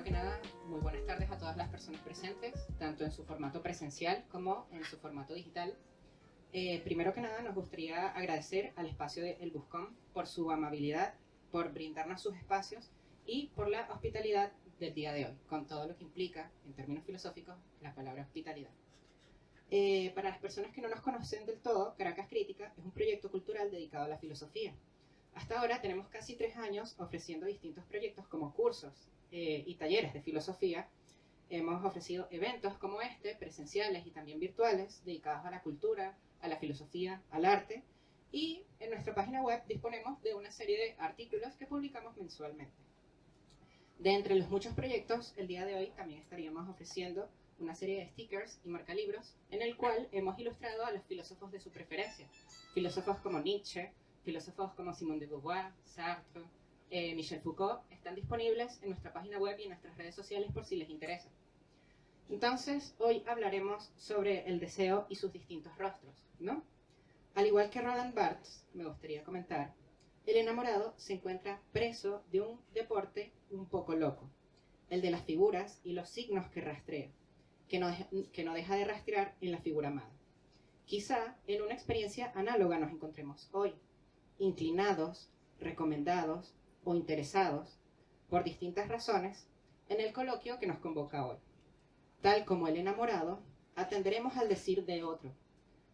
que nada, muy buenas tardes a todas las personas presentes, tanto en su formato presencial como en su formato digital. Primero que nada, nos gustaría agradecer al espacio de El Buscón por su amabilidad, por brindarnos sus espacios y por la hospitalidad del día de hoy, con todo lo que implica, en términos filosóficos, la palabra hospitalidad. Para las personas que no nos conocen del todo, Caracas Crítica es un proyecto cultural dedicado a la filosofía. Hasta ahora tenemos casi 3 años ofreciendo distintos proyectos como cursos y talleres de filosofía. Hemos ofrecido eventos como este, presenciales y también virtuales, dedicados a la cultura, a la filosofía, al arte. Y en nuestra página web disponemos de una serie de artículos que publicamos mensualmente. De entre los muchos proyectos, el día de hoy también estaríamos ofreciendo una serie de stickers y marcalibros en el cual hemos ilustrado a los filósofos de su preferencia. Filósofos como Nietzsche, filósofos como Simone de Beauvoir, Sartre, Michel Foucault, están disponibles en nuestra página web y en nuestras redes sociales por si les interesa. Entonces, hoy hablaremos sobre el deseo y sus distintos rostros, ¿no? Al igual que Roland Barthes, me gustaría comentar, el enamorado se encuentra preso de un deporte un poco loco, el de las figuras y los signos que rastrea, que no deja de rastrear en la figura amada. Quizá en una experiencia análoga nos encontremos hoy, inclinados, recomendados o interesados, por distintas razones, en el coloquio que nos convoca hoy. Tal como el enamorado, atenderemos al decir de otro,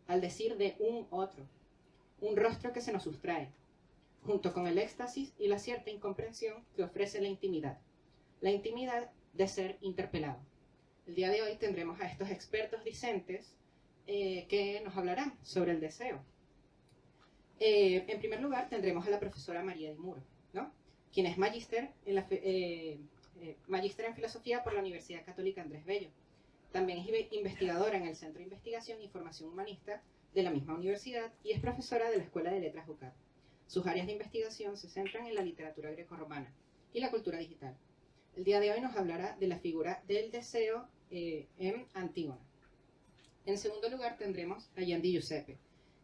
al decir de un otro, un rostro que se nos sustrae, junto con el éxtasis y la cierta incomprensión que ofrece la intimidad de ser interpelado. El día de hoy tendremos a estos expertos discentes que nos hablarán sobre el deseo. En primer lugar tendremos a la profesora María Di Muro, ¿no? Quien es magíster en filosofía por la Universidad Católica Andrés Bello. También es investigadora en el Centro de Investigación y Formación Humanista de la misma universidad y es profesora de la Escuela de Letras UCAP. Sus áreas de investigación se centran en la literatura grecorromana y la cultura digital. El día de hoy nos hablará de la figura del deseo en Antígona. En segundo lugar tendremos a Yandy Giuseppe,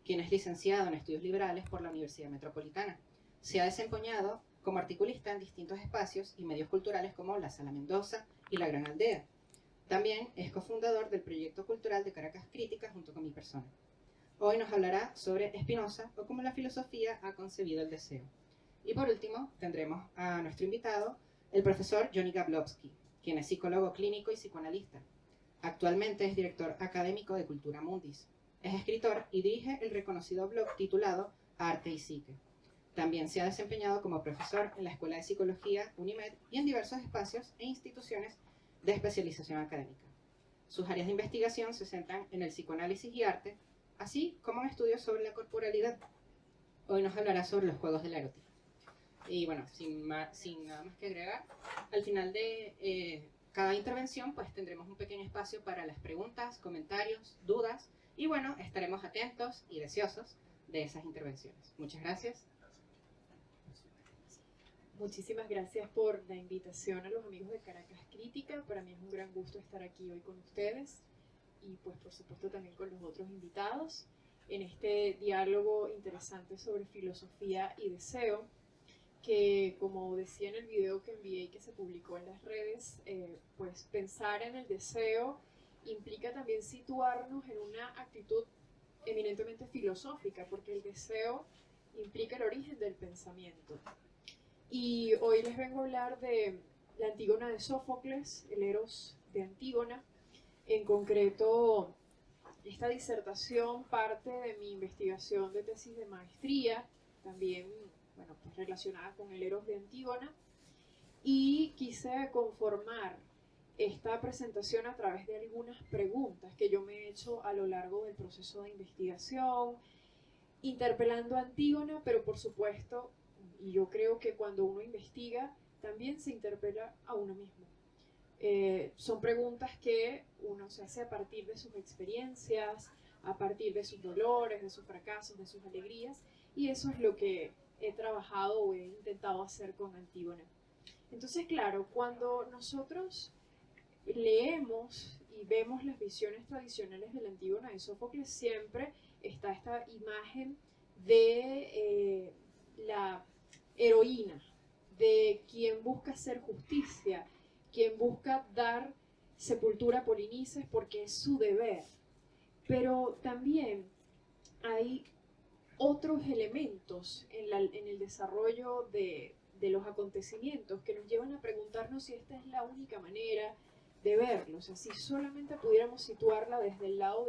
quien es licenciado en Estudios Liberales por la Universidad Metropolitana. Se ha desempeñado como articulista en distintos espacios y medios culturales como La Sala Mendoza y La Gran Aldea. También es cofundador del proyecto cultural de Caracas Crítica junto con mi persona. Hoy nos hablará sobre Spinoza o cómo la filosofía ha concebido el deseo. Y por último tendremos a nuestro invitado, el profesor Johnny Gablowski, quien es psicólogo clínico y psicoanalista. Actualmente es director académico de Cultura Mundis. Es escritor y dirige el reconocido blog titulado Arte y Psique. También se ha desempeñado como profesor en la Escuela de Psicología UNIMED y en diversos espacios e instituciones de especialización académica. Sus áreas de investigación se centran en el psicoanálisis y arte, así como en estudios sobre la corporalidad. Hoy nos hablará sobre los juegos de la erótica. Y bueno, sin nada más que agregar, al final de cada intervención pues tendremos un pequeño espacio para las preguntas, comentarios, dudas y bueno, estaremos atentos y deseosos de esas intervenciones. Muchas gracias. Muchísimas gracias por la invitación a los amigos de Caracas Crítica. Para mí es un gran gusto estar aquí hoy con ustedes y pues por supuesto también con los otros invitados en este diálogo interesante sobre filosofía y deseo, que como decía en el video que envié y que se publicó en las redes, pues pensar en el deseo implica también situarnos en una actitud eminentemente filosófica, porque el deseo implica el origen del pensamiento. Y hoy les vengo a hablar de la Antígona de Sófocles, el Eros de Antígona. En concreto, esta disertación parte de mi investigación de tesis de maestría, también pues relacionada con el Eros de Antígona, y quise conformar esta presentación a través de algunas preguntas que yo me he hecho a lo largo del proceso de investigación, interpelando a Antígona, pero por supuesto, y yo creo que cuando uno investiga, también se interpela a uno mismo. Son preguntas que uno se hace a partir de sus experiencias, a partir de sus dolores, de sus fracasos, de sus alegrías, y eso es lo que he trabajado o he intentado hacer con Antígona. Entonces, claro, cuando nosotros leemos y vemos las visiones tradicionales de la Antígona de Sófocles, siempre está esta imagen de la heroína, de quien busca hacer justicia, quien busca dar sepultura a Polinices porque es su deber. Pero también hay otros elementos en el desarrollo de los acontecimientos que nos llevan a preguntarnos si esta es la única manera de verlo, o sea, si solamente pudiéramos situarla desde el lado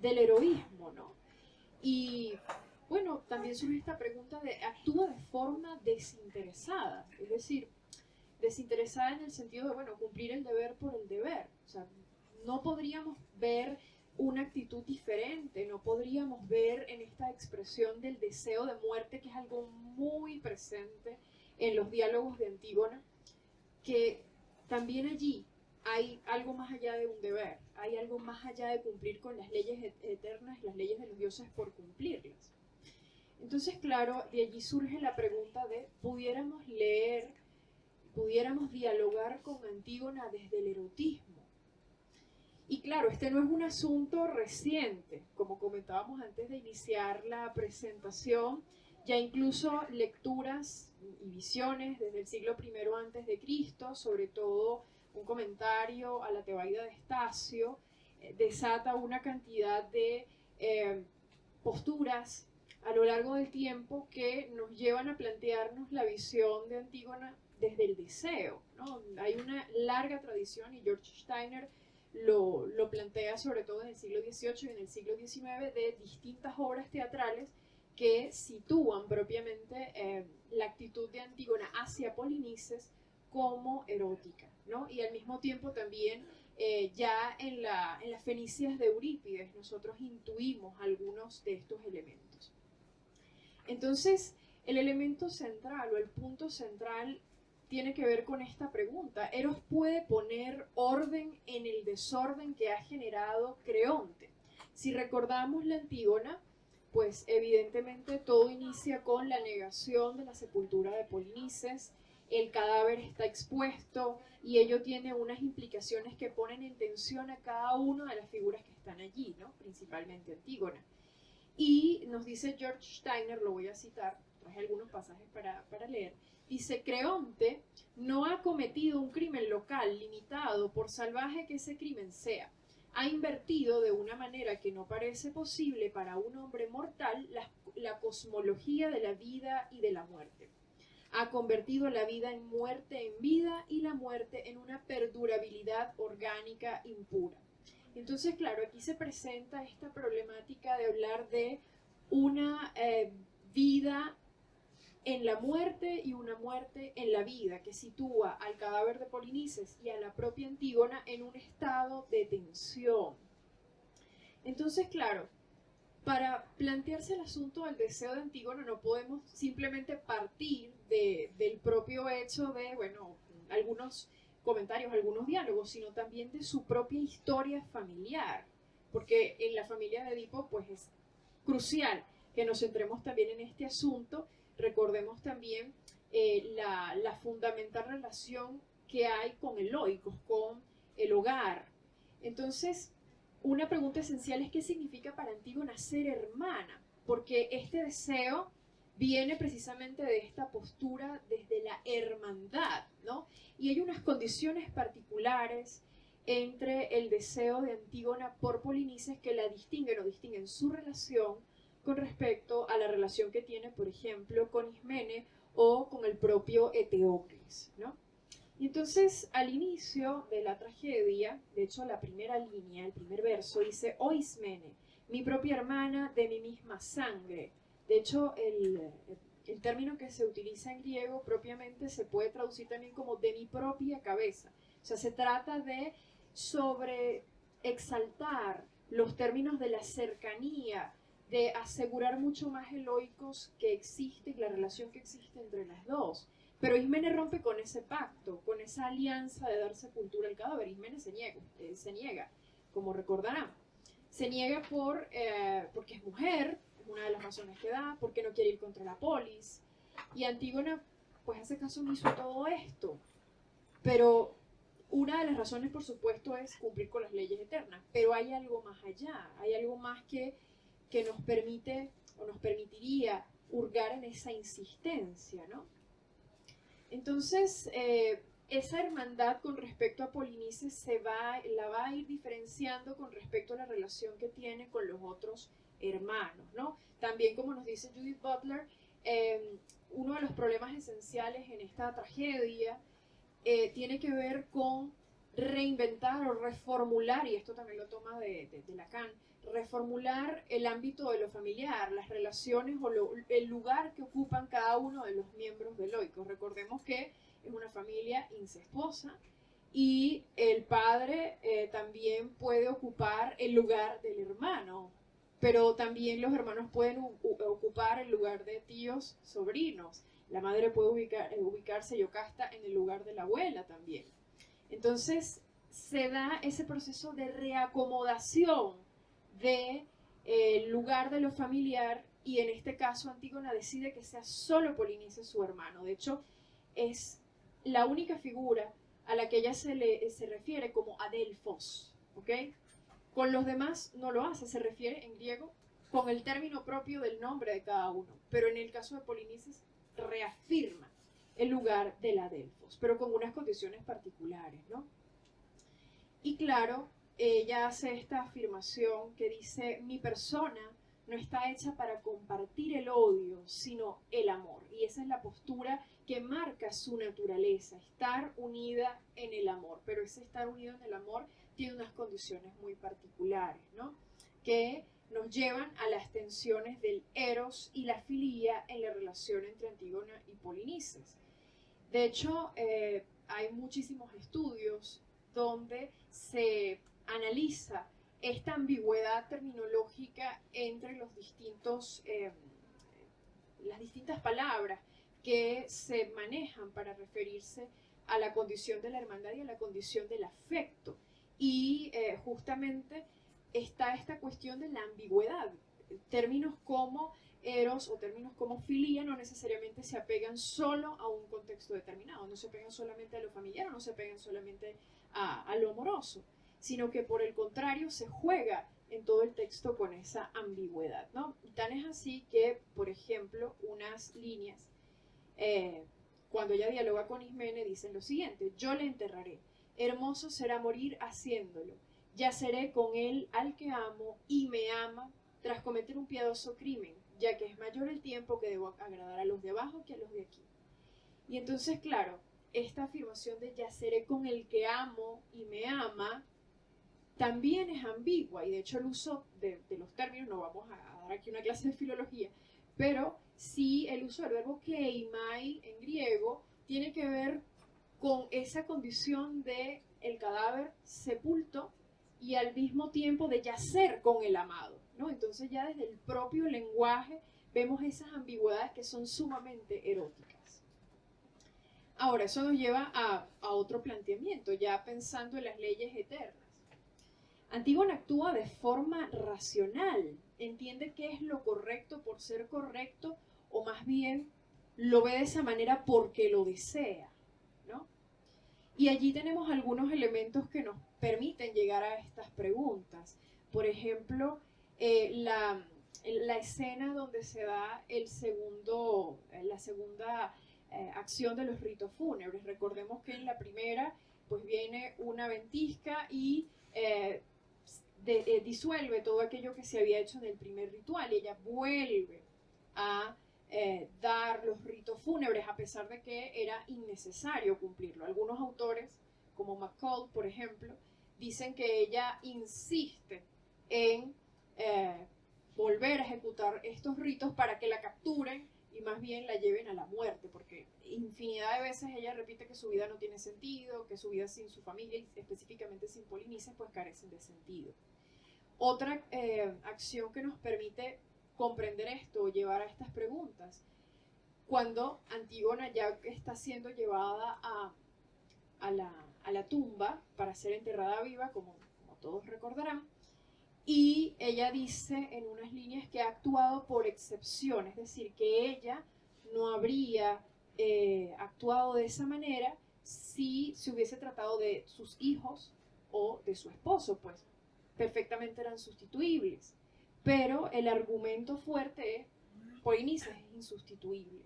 del heroísmo, ¿no? Y bueno, también surge esta pregunta de actúa de forma desinteresada, es decir, desinteresada en el sentido de, bueno, cumplir el deber por el deber, o sea, no podríamos ver una actitud diferente, no podríamos ver en esta expresión del deseo de muerte, que es algo muy presente en los diálogos de Antígona, que también allí hay algo más allá de un deber, hay algo más allá de cumplir con las leyes eternas, las leyes de los dioses por cumplirlas. Entonces, claro, de allí surge la pregunta de, ¿pudiéramos leer, pudiéramos dialogar con Antígona desde el erotismo? Y claro, este no es un asunto reciente, como comentábamos antes de iniciar la presentación, ya incluso lecturas y visiones desde el siglo I antes de Cristo, sobre todo un comentario a la Tebaida de Estacio, desata una cantidad de posturas a lo largo del tiempo que nos llevan a plantearnos la visión de Antígona desde el deseo, ¿no? Hay una larga tradición, y George Steiner lo plantea sobre todo en el siglo XVIII y en el siglo XIX, de distintas obras teatrales que sitúan propiamente la actitud de Antígona hacia Polinices como erótica, ¿no? Y al mismo tiempo también ya en las Fenicias de Eurípides nosotros intuimos algunos de estos elementos. Entonces, el elemento central o el punto central tiene que ver con esta pregunta. ¿Eros puede poner orden en el desorden que ha generado Creonte? Si recordamos la Antígona, pues evidentemente todo inicia con la negación de la sepultura de Polinices, el cadáver está expuesto y ello tiene unas implicaciones que ponen en tensión a cada una de las figuras que están allí, ¿no? Principalmente Antígona. Y nos dice George Steiner, lo voy a citar, traje algunos pasajes para leer, dice: Creonte no ha cometido un crimen local limitado, por salvaje que ese crimen sea. Ha invertido de una manera que no parece posible para un hombre mortal la cosmología de la vida y de la muerte. Ha convertido la vida en muerte en vida y la muerte en una perdurabilidad orgánica impura. Entonces, claro, aquí se presenta esta problemática de hablar de una vida en la muerte y una muerte en la vida, que sitúa al cadáver de Polinices y a la propia Antígona en un estado de tensión. Entonces, claro, para plantearse el asunto del deseo de Antígona no podemos simplemente partir del propio hecho de, bueno, algunos comentarios, algunos diálogos, sino también de su propia historia familiar, porque en la familia de Edipo pues es crucial que nos centremos también en este asunto. Recordemos también la fundamental relación que hay con el oikos, con el hogar. Entonces, una pregunta esencial es: ¿qué significa para Antígona ser hermana? Porque este deseo viene precisamente de esta postura desde la hermandad, ¿no? Y hay unas condiciones particulares entre el deseo de Antígona por Polinices que la distinguen o distinguen su relación con respecto a la relación que tiene, por ejemplo, con Ismene o con el propio Eteocles, ¿no? Y entonces, al inicio de la tragedia, de hecho, la primera línea, el primer verso, dice: «Oh Ismene, mi propia hermana de mi misma sangre». De hecho, el término que se utiliza en griego propiamente se puede traducir también como «de mi propia cabeza». O sea, se trata de sobreexaltar los términos de la cercanía, de asegurar mucho más el oikos que existe y la relación que existe entre las dos. Pero Ismene rompe con ese pacto, con esa alianza de dar sepultura al cadáver. Ismene se niega, como recordarán. Se niega porque es mujer, es una de las razones que da, porque no quiere ir contra la polis. Y Antígona, pues hace caso omiso a todo esto. Pero una de las razones, por supuesto, es cumplir con las leyes eternas. Pero hay algo más allá, hay algo más que nos permite o nos permitiría hurgar en esa insistencia, ¿no? Entonces, esa hermandad con respecto a Polinices la va a ir diferenciando con respecto a la relación que tiene con los otros hermanos, ¿no? También, como nos dice Judith Butler, uno de los problemas esenciales en esta tragedia tiene que ver con reinventar o reformular, y esto también lo toma de Lacan, reformular el ámbito de lo familiar, las relaciones o el lugar que ocupan cada uno de los miembros del Oikos. Recordemos que es una familia incestuosa y el padre también puede ocupar el lugar del hermano, pero también los hermanos pueden ocupar el lugar de tíos, sobrinos. La madre puede ubicarse Yocasta en el lugar de la abuela también. Entonces se da ese proceso de reacomodación del lugar de lo familiar, y en este caso Antígona decide que sea solo Polinices su hermano. De hecho, es la única figura a la que ella se refiere como Adelphos, ¿ok? Con los demás no lo hace, se refiere en griego con el término propio del nombre de cada uno, pero en el caso de Polinices reafirma el lugar del Adelphos, pero con unas condiciones particulares, ¿no? Y claro, ella hace esta afirmación que dice: mi persona no está hecha para compartir el odio, sino el amor. Y esa es la postura que marca su naturaleza, estar unida en el amor. Pero ese estar unido en el amor tiene unas condiciones muy particulares, ¿no? Que nos llevan a las tensiones del eros y la filía en la relación entre Antígona y Polinices. De hecho, hay muchísimos estudios donde se analiza esta ambigüedad terminológica entre las distintas palabras que se manejan para referirse a la condición de la hermandad y a la condición del afecto. Y justamente está esta cuestión de la ambigüedad. Términos como eros o términos como filía no necesariamente se apegan solo a un contexto determinado, no se pegan solamente a lo familiar, no se pegan solamente a lo amoroso, sino que por el contrario se juega en todo el texto con esa ambigüedad, ¿no? Y tan es así que, por ejemplo, unas líneas, cuando ella dialoga con Ismene, dicen lo siguiente: yo le enterraré, hermoso será morir haciéndolo, yaceré con él al que amo y me ama tras cometer un piadoso crimen, ya que es mayor el tiempo que debo agradar a los de abajo que a los de aquí. Y entonces, claro, esta afirmación de yaceré con el que amo y me ama también es ambigua, y de hecho el uso de los términos, no vamos a dar aquí una clase de filología, pero sí el uso del verbo keimai en griego tiene que ver con esa condición de el cadáver sepulto y al mismo tiempo de yacer con el amado, ¿no? Entonces ya desde el propio lenguaje vemos esas ambigüedades que son sumamente eróticas. Ahora, eso nos lleva a otro planteamiento, ya pensando en las leyes eternas. Antígona actúa de forma racional, entiende qué es lo correcto por ser correcto, o más bien lo ve de esa manera porque lo desea, ¿no? Y allí tenemos algunos elementos que nos permiten llegar a estas preguntas. Por ejemplo, la escena donde se da la segunda acción de los ritos fúnebres. Recordemos que en la primera pues viene una ventisca y disuelve todo aquello que se había hecho en el primer ritual, y ella vuelve a dar los ritos fúnebres a pesar de que era innecesario cumplirlo. Algunos autores, como McCall, por ejemplo, dicen que ella insiste en volver a ejecutar estos ritos para que la capturen y más bien la lleven a la muerte, porque infinidad de veces ella repite que su vida no tiene sentido, que su vida sin su familia y específicamente sin Polinices pues carecen de sentido. Otra acción que nos permite comprender esto, llevar a estas preguntas, cuando Antígona ya está siendo llevada a la tumba para ser enterrada viva, como todos recordarán, y ella dice en unas líneas que ha actuado por excepción, es decir, que ella no habría actuado de esa manera si se hubiese tratado de sus hijos o de su esposo, pues perfectamente eran sustituibles. Pero el argumento fuerte es: Polinices es insustituible.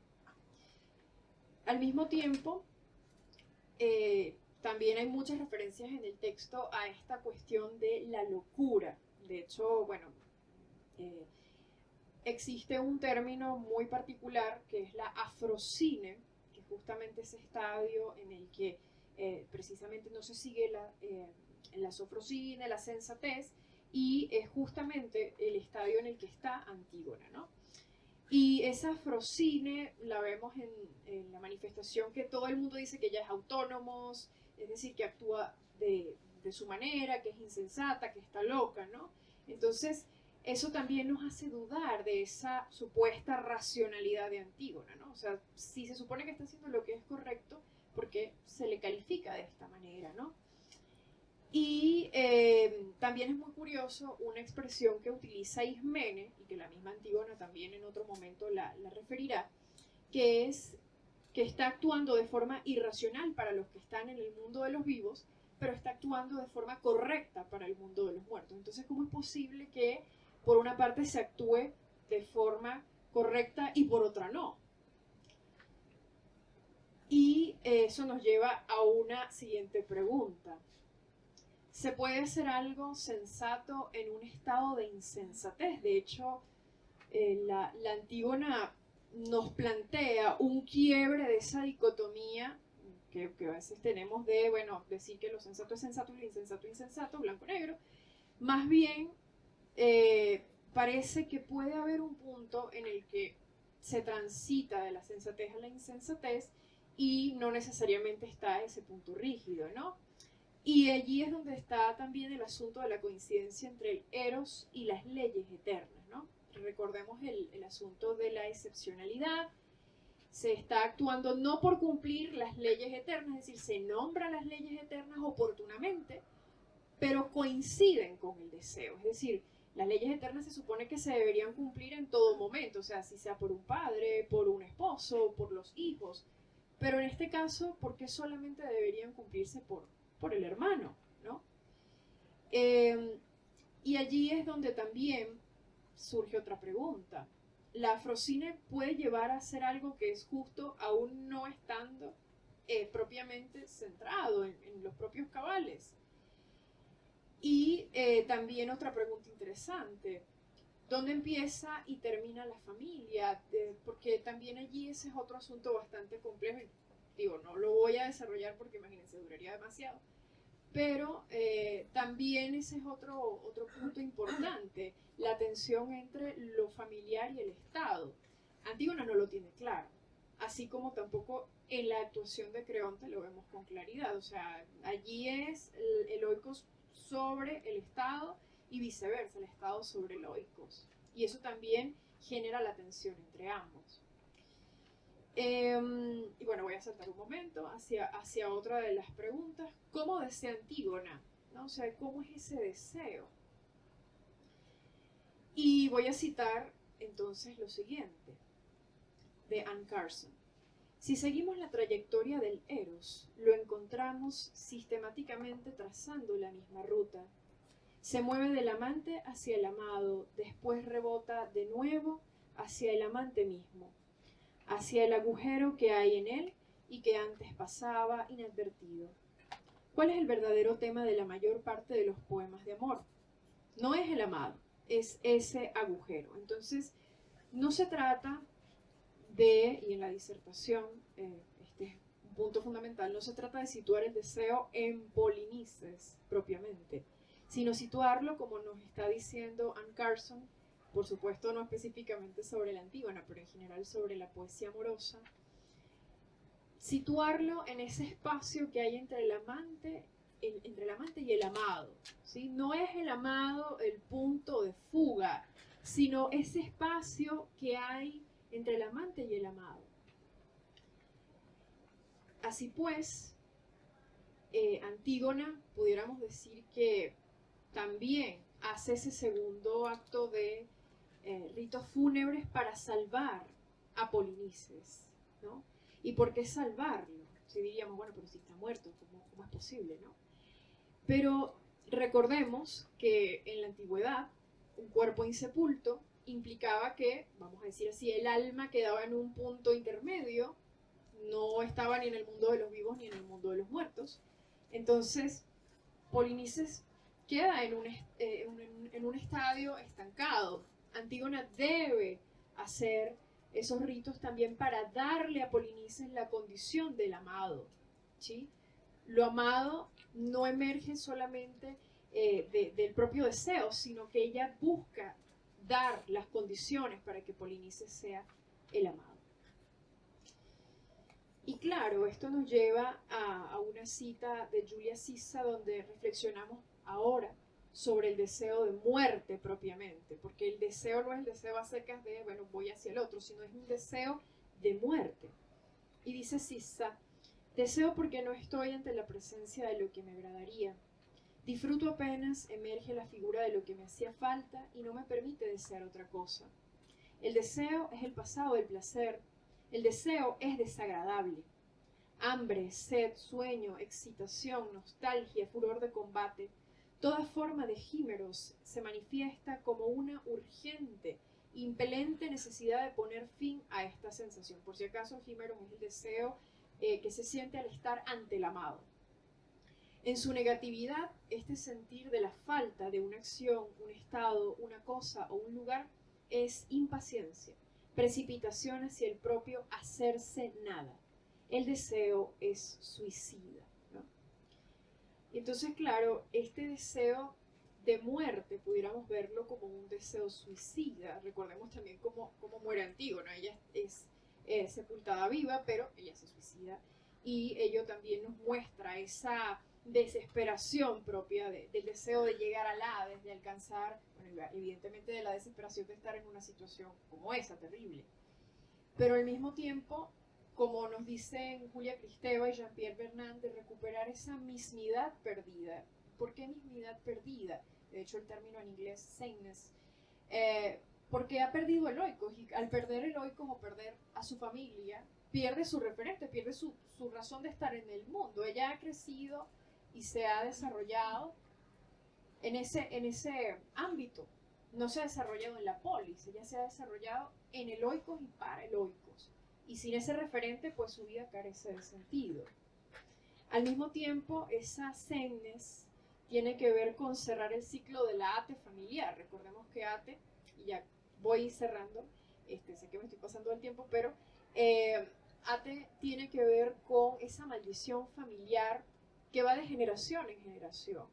Al mismo tiempo, también hay muchas referencias en el texto a esta cuestión de la locura. De hecho, bueno, existe un término muy particular que es la afrocine, que es justamente ese estadio en el que precisamente no se sigue la sofrocine, la sensatez, y es justamente el estadio en el que está Antígona, ¿no? Y esa afrocine la vemos en la manifestación que todo el mundo dice que ella es autónomo, es decir, que actúa de su manera, que es insensata, que está loca, ¿no? Entonces, eso también nos hace dudar de esa supuesta racionalidad de Antígona, ¿no? O sea, si se supone que está haciendo lo que es correcto, ¿por qué se le califica de esta manera, ¿no? Y también es muy curioso una expresión que utiliza Ismene, y que la misma Antígona también en otro momento la referirá, que es que está actuando de forma irracional para los que están en el mundo de los vivos, pero está actuando de forma correcta para el mundo de los muertos. Entonces, ¿cómo es posible que por una parte se actúe de forma correcta y por otra no? Y eso nos lleva a una siguiente pregunta. ¿Se puede hacer algo sensato en un estado de insensatez? De hecho, la Antígona nos plantea un quiebre de esa dicotomía que a veces tenemos de, bueno, decir que lo sensato es sensato y lo insensato es insensato, blanco-negro. Más bien, parece que puede haber un punto en el que se transita de la sensatez a la insensatez y no necesariamente está ese punto rígido, ¿no? Y allí es donde está también el asunto de la coincidencia entre el eros y las leyes eternas, ¿no? Recordemos el asunto de la excepcionalidad. Se está actuando no por cumplir las leyes eternas, es decir, se nombran las leyes eternas oportunamente, pero coinciden con el deseo. Es decir, las leyes eternas se supone que se deberían cumplir en todo momento, o sea, si sea por un padre, por un esposo, por los hijos. Pero en este caso, ¿por qué solamente deberían cumplirse por el hermano, ¿no? Y allí es donde también surge otra pregunta. ¿La afrocine puede llevar a hacer algo que es justo aún no estando propiamente centrado en los propios cabales? Y también otra pregunta interesante. ¿Dónde empieza y termina la familia? Porque también allí ese es otro asunto bastante complejo. Digo, no lo voy a desarrollar porque imagínense, duraría demasiado. Pero también ese es otro punto importante, la tensión entre lo familiar y el Estado. Antígona no lo tiene claro, así como tampoco en la actuación de Creonte lo vemos con claridad. O sea, allí es el oikos sobre el Estado y viceversa, el Estado sobre el oikos. Y eso también genera la tensión entre ambos. Y bueno, voy a saltar un momento hacia otra de las preguntas. ¿Cómo desea Antígona? ¿No? O sea, ¿cómo es ese deseo? Y voy a citar entonces lo siguiente, de Anne Carson. Si seguimos la trayectoria del Eros, lo encontramos sistemáticamente trazando la misma ruta. Se mueve del amante hacia el amado, después rebota de nuevo hacia el amante mismo, hacia el agujero que hay en él y que antes pasaba inadvertido. ¿Cuál es el verdadero tema de la mayor parte de los poemas de amor? No es el amado, es ese agujero. Entonces, no se trata de, y en la disertación, este es un punto fundamental, no se trata de situar el deseo en Polinices propiamente, sino situarlo, como nos está diciendo Anne Carson, por supuesto no específicamente sobre la Antígona, pero en general sobre la poesía amorosa, situarlo en ese espacio que hay entre el amante y el amado, ¿sí? No es el amado el punto de fuga, sino ese espacio que hay entre el amante y el amado. Así pues, Antígona, pudiéramos decir que también hace ese segundo acto de ritos fúnebres para salvar a Polinices, ¿no? ¿Y por qué salvarlo? Si diríamos, bueno, pero si está muerto, ¿cómo es posible, no? Pero recordemos que en la antigüedad un cuerpo insepulto implicaba que, vamos a decir así, el alma quedaba en un punto intermedio, no estaba ni en el mundo de los vivos ni en el mundo de los muertos. Entonces, Polinices queda en un estadio estancado. Antígona debe hacer esos ritos también para darle a Polinices la condición del amado, ¿sí? Lo amado no emerge solamente del propio deseo, sino que ella busca dar las condiciones para que Polinices sea el amado. Y claro, esto nos lleva a una cita de Julia Sisa donde reflexionamos ahora sobre el deseo de muerte propiamente, porque el deseo no es el deseo a secas de, bueno, voy hacia el otro, sino es un deseo de muerte. Y dice Sisa: deseo porque no estoy ante la presencia de lo que me agradaría. Disfruto apenas emerge la figura de lo que me hacía falta y no me permite desear otra cosa. El deseo es el pasado del placer. El deseo es desagradable. Hambre, sed, sueño, excitación, nostalgia, furor de combate. Toda forma de gímeros se manifiesta como una urgente, impelente necesidad de poner fin a esta sensación. Por si acaso, gímeros es el deseo que se siente al estar ante el amado. En su negatividad, este sentir de la falta de una acción, un estado, una cosa o un lugar es impaciencia, precipitación hacia el propio hacerse nada. El deseo es suicida, ¿no? Entonces, claro, este deseo de muerte pudiéramos verlo como un deseo suicida. Recordemos también cómo muere Antígona. Ella es sepultada viva, pero ella se suicida. Y ello también nos muestra esa desesperación propia del deseo de llegar al Hades, de alcanzar, bueno, evidentemente de la desesperación de estar en una situación como esa, terrible. Pero al mismo tiempo, como nos dicen Julia Kristeva y Jean-Pierre Vernant, de recuperar esa mismidad perdida. ¿Por qué mismidad perdida? De hecho, el término en inglés, sameness, porque ha perdido el oikos, y al perder el oikos o perder a su familia, pierde su referente, pierde su razón de estar en el mundo. Ella ha crecido y se ha desarrollado en ese ámbito. No se ha desarrollado en la polis, ella se ha desarrollado en el oikos y para el oikos. Y sin ese referente, pues su vida carece de sentido. Al mismo tiempo, esa sameness tiene que ver con cerrar el ciclo de la ate familiar. Recordemos que ate, y ya voy cerrando, sé que me estoy pasando el tiempo, pero ate tiene que ver con esa maldición familiar que va de generación en generación,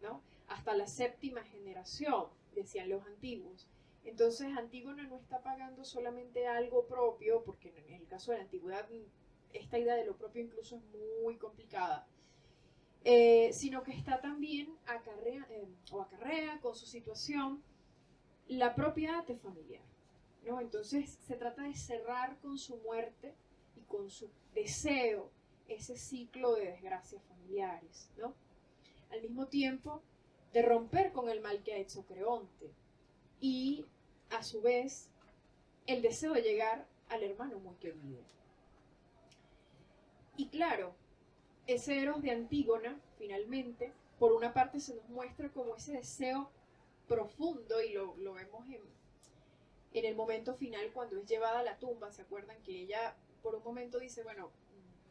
¿no? Hasta la 7ª generación, decían los antiguos. Entonces Antígona no está pagando solamente algo propio, porque en el caso de la antigüedad esta idea de lo propio incluso es muy complicada, sino que está también acarrea con su situación la propia ate familiar, ¿no? Entonces se trata de cerrar con su muerte y con su deseo ese ciclo de desgracias familiares, ¿no? Al mismo tiempo de romper con el mal que ha hecho Creonte y a su vez el deseo de llegar al hermano muy querido. Y claro, ese Eros de Antígona, finalmente, por una parte se nos muestra como ese deseo profundo, y lo vemos en el momento final cuando es llevada a la tumba. ¿Se acuerdan que ella por un momento dice, bueno,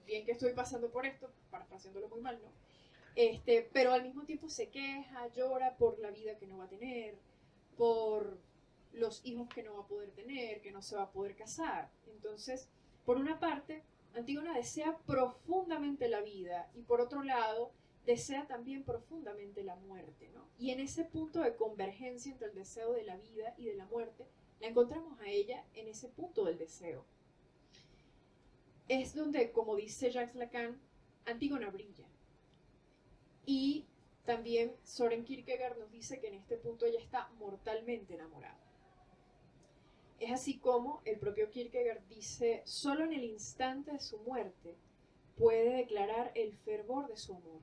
bien que estoy pasando por esto, parafraseándolo muy mal, ¿no? Pero al mismo tiempo se queja, llora por la vida que no va a tener, por los hijos que no va a poder tener, que no se va a poder casar. Entonces, por una parte, Antígona desea profundamente la vida y por otro lado, desea también profundamente la muerte, ¿no? Y en ese punto de convergencia entre el deseo de la vida y de la muerte, la encontramos a ella en ese punto del deseo. Es donde, como dice Jacques Lacan, Antígona brilla. Y también Søren Kierkegaard nos dice que en este punto ella está mortalmente enamorada. Es así como el propio Kierkegaard dice, solo en el instante de su muerte puede declarar el fervor de su amor.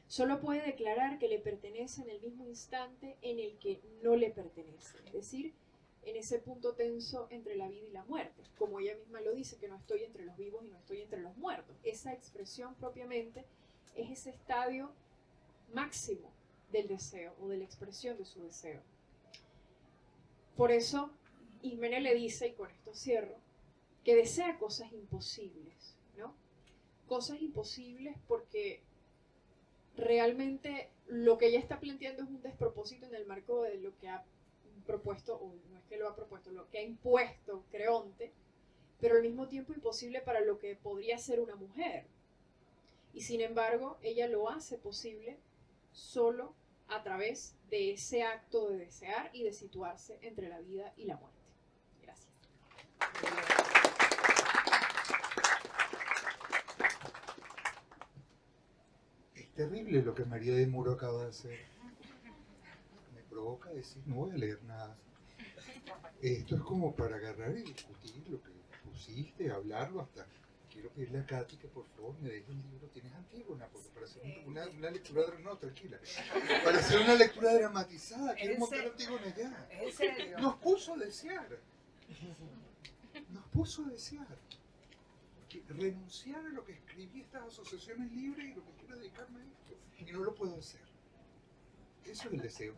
Solo puede declarar que le pertenece en el mismo instante en el que no le pertenece. Es decir, en ese punto tenso entre la vida y la muerte. Como ella misma lo dice, que no estoy entre los vivos y no estoy entre los muertos. Esa expresión propiamente es ese estadio máximo del deseo o de la expresión de su deseo. Por eso Ismene le dice, y con esto cierro, que desea cosas imposibles, ¿no? Cosas imposibles porque realmente lo que ella está planteando es un despropósito en el marco de lo que ha propuesto, o no es que lo ha propuesto, lo que ha impuesto Creonte, pero al mismo tiempo imposible para lo que podría ser una mujer. Y sin embargo, ella lo hace posible solo a través de ese acto de desear y de situarse entre la vida y la muerte. Gracias. Es terrible lo que María de Muro acaba de hacer. Me provoca decir, no voy a leer nada. Esto es como para agarrar y discutir lo que pusiste, hablarlo hasta... Quiero pedirle a Katy que por favor me deje un libro. ¿Tienes Antígona? Porque para hacer una lectura... No, tranquila. Para hacer una lectura dramatizada, quiero montar Antígona ya. ¿En serio? Nos puso a desear. Nos puso a desear. Renunciar a lo que escribí estas asociaciones libres y lo que quiero dedicarme a esto. Y no lo puedo hacer. Eso es el deseo.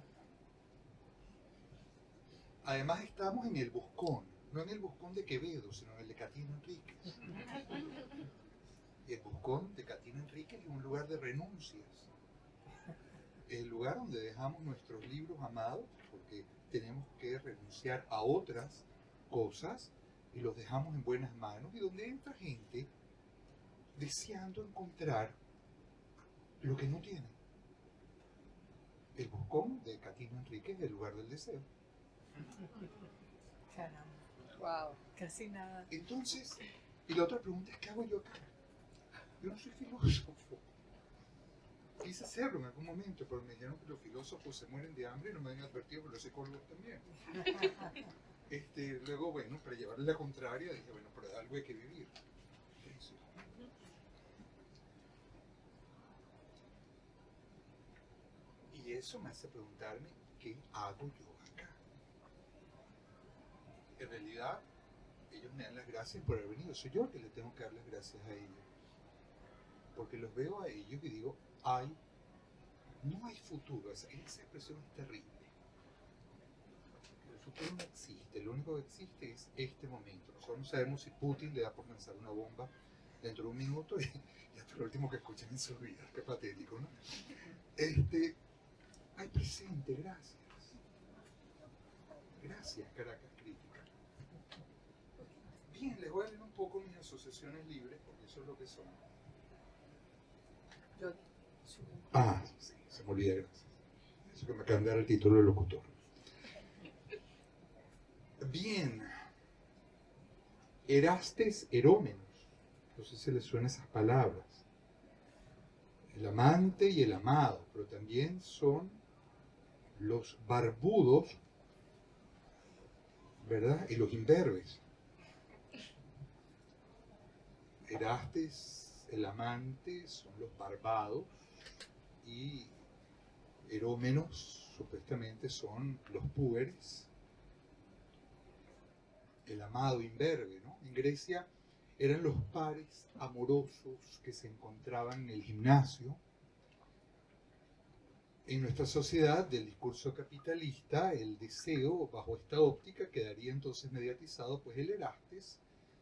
Además estamos en el Buscón, no en el Buscón de Quevedo, sino en el de Catina Enríquez. Y el Buscón de Catina Enríquez es un lugar de renuncias. Es el lugar donde dejamos nuestros libros amados, porque tenemos que renunciar a otras cosas y los dejamos en buenas manos, y donde entra gente deseando encontrar lo que no tiene. El Buscón de Catina Enríquez es el lugar del deseo. Caramba. Wow, casi nada. Entonces, y la otra pregunta es, ¿qué hago yo acá? Yo no soy filósofo. Quise hacerlo en algún momento, pero me dijeron que los filósofos se mueren de hambre y no me habían advertido que los psicólogos también. Luego, bueno, para llevarle la contraria, dije, bueno, pero de algo hay que vivir. Y eso me hace preguntarme, ¿qué hago yo acá? En realidad, ellos me dan las gracias por haber venido. Soy yo el que le tengo que dar las gracias a ellos. Porque los veo a ellos y digo, no hay futuro. Esa expresión es terrible. El futuro no existe. Lo único que existe es este momento. Nosotros no sabemos si Putin le da por lanzar una bomba dentro de un minuto y hasta lo último que escuchan en sus vidas. Qué patético, ¿no? Hay presente, gracias. Gracias, Caracas Crítica. Bien, les voy a leer un poco mis asociaciones libres, porque eso es lo que son. Sí, se me olvida, gracias. Eso que me acaban de dar el título de locutor. Bien. Erastes Erómenos. No sé si les suenan esas palabras. El amante y el amado, pero también son los barbudos, ¿verdad? Y los imberbes. Erastes, el amante, son los barbados, y Erómenos, supuestamente, son los púberes. El amado imberbe, ¿no? En Grecia eran los pares amorosos que se encontraban en el gimnasio. En nuestra sociedad del discurso capitalista, el deseo, bajo esta óptica, quedaría entonces mediatizado, pues el Erastes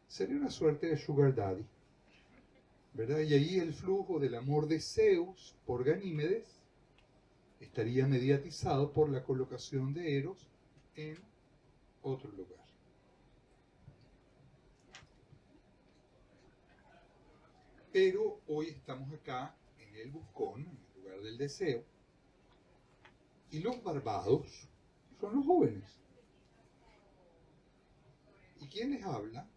sería una suerte de sugar daddy, ¿verdad? Y ahí el flujo del amor de Zeus por Ganímedes estaría mediatizado por la colocación de Eros en otro lugar. Pero hoy estamos acá en el Buscón, en el lugar del deseo, y los barbados son los jóvenes. ¿Y quién les habla?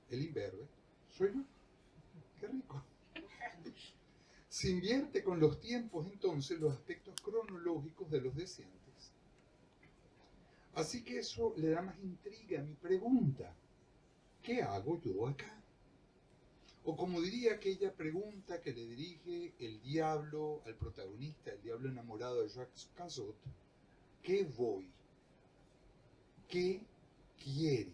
El imberbe. Soy yo. Qué rico. Se invierte con los tiempos entonces los aspectos cronológicos de los deseantes. Así que eso le da más intriga a mi pregunta. ¿Qué hago yo acá? O como diría aquella pregunta que le dirige el diablo al protagonista, el diablo enamorado de Jacques Cazot, ¿qué voy? ¿Qué quiere?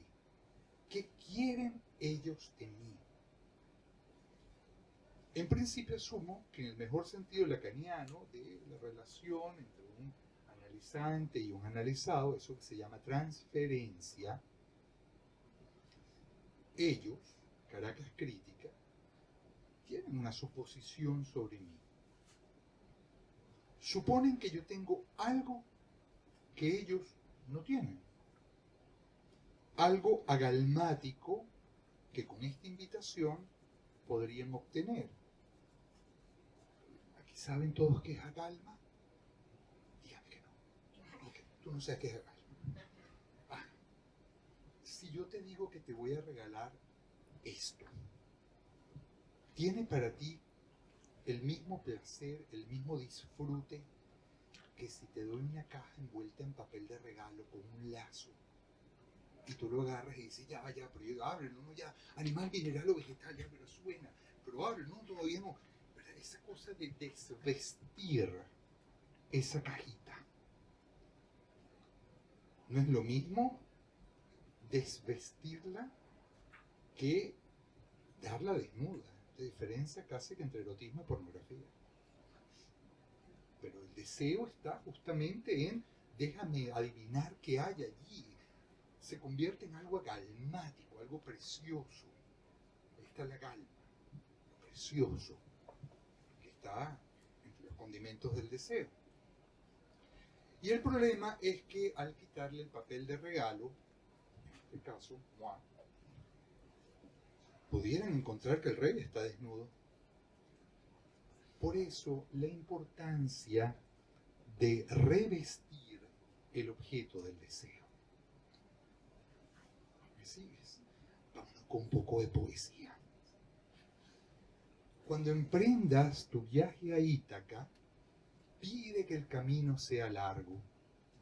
¿Qué quieren ellos de mí? En principio asumo que en el mejor sentido lacaniano de la relación entre un analizante y un analizado, eso que se llama transferencia, ellos, Caracas Crítica, una suposición sobre mí. Suponen que yo tengo algo que ellos no tienen. Algo agalmático que con esta invitación podrían obtener. ¿Aquí saben todos qué es agalma? Dígame que no. Ok, tú no sabes qué es agalma. Ah, si yo te digo que te voy a regalar esto, ¿tiene para ti el mismo placer, el mismo disfrute que si te doy una caja envuelta en papel de regalo con un lazo y tú lo agarras y dices, ya, pero yo ábrelo, no, ya, animal, mineral o vegetal, ya, pero suena, pero ábrelo, no, todavía no. Pero esa cosa de desvestir esa cajita, ¿no es lo mismo desvestirla que darla desnuda? La diferencia casi que entre erotismo y pornografía. Pero el deseo está justamente en, déjame adivinar qué hay allí. Se convierte en algo agalmático, algo precioso. Ahí está la galma, lo precioso, que está entre los condimentos del deseo. Y el problema es que al quitarle el papel de regalo, en este caso, pudieran encontrar que el rey está desnudo. Por eso la importancia de revestir el objeto del deseo. ¿Me sigues? Vámonos con un poco de poesía. Cuando emprendas tu viaje a Ítaca, pide que el camino sea largo,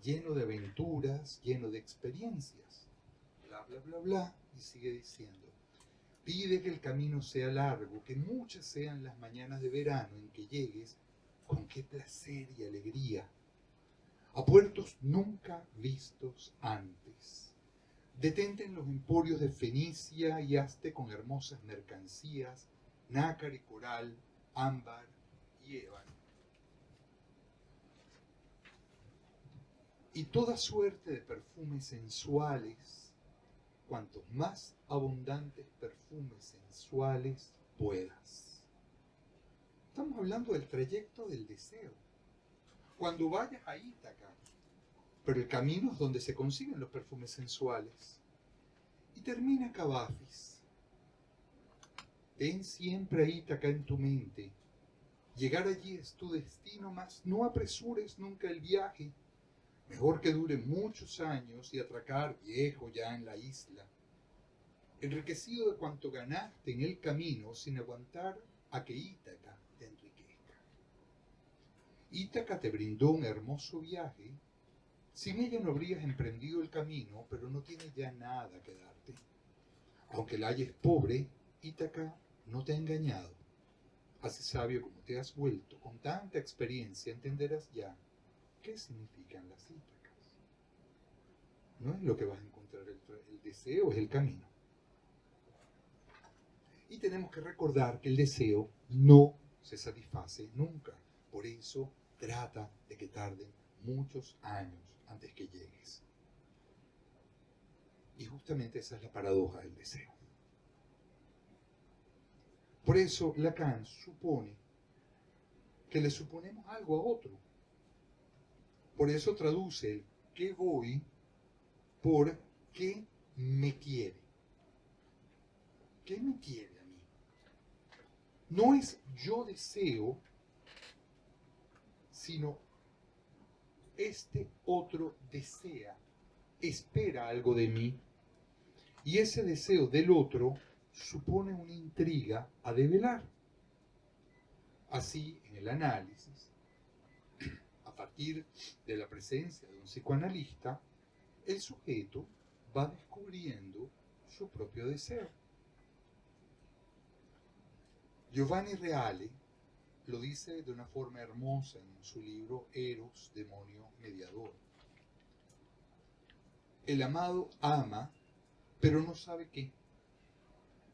lleno de aventuras, lleno de experiencias. Bla, bla, bla, bla, y sigue diciendo. Pide que el camino sea largo, que muchas sean las mañanas de verano en que llegues con qué placer y alegría a puertos nunca vistos antes. Detente en los emporios de Fenicia y hazte con hermosas mercancías, nácar y coral, ámbar y ébano. Y toda suerte de perfumes sensuales, cuantos más abundantes perfumes sensuales puedas. Estamos hablando del trayecto del deseo. Cuando vayas a Ítaca, pero el camino es donde se consiguen los perfumes sensuales. Y termina Cavafis. Ten siempre a Ítaca en tu mente. Llegar allí es tu destino, mas no apresures nunca el viaje. Mejor que dure muchos años y atracar viejo ya en la isla, enriquecido de cuanto ganaste en el camino sin aguantar a que Ítaca te enriquezca. Ítaca te brindó un hermoso viaje, sin ella no habrías emprendido el camino, pero no tienes ya nada que darte. Aunque la halles pobre, Ítaca no te ha engañado. Así sabio como te has vuelto, con tanta experiencia entenderás ya ¿qué significan las Ítacas? No es lo que vas a encontrar, el deseo es el camino. Y tenemos que recordar que el deseo no se satisface nunca. Por eso trata de que tarden muchos años antes que llegues. Y justamente esa es la paradoja del deseo. Por eso Lacan supone que le suponemos algo a otro. Por eso traduce el que voy por qué me quiere. ¿Qué me quiere a mí? No es yo deseo, sino este otro desea, espera algo de mí. Y ese deseo del otro supone una intriga a develar. Así, en el análisis, a partir de la presencia de un psicoanalista, el sujeto va descubriendo su propio deseo. Giovanni Reale lo dice de una forma hermosa en su libro Eros, demonio mediador. El amado ama, pero no sabe qué.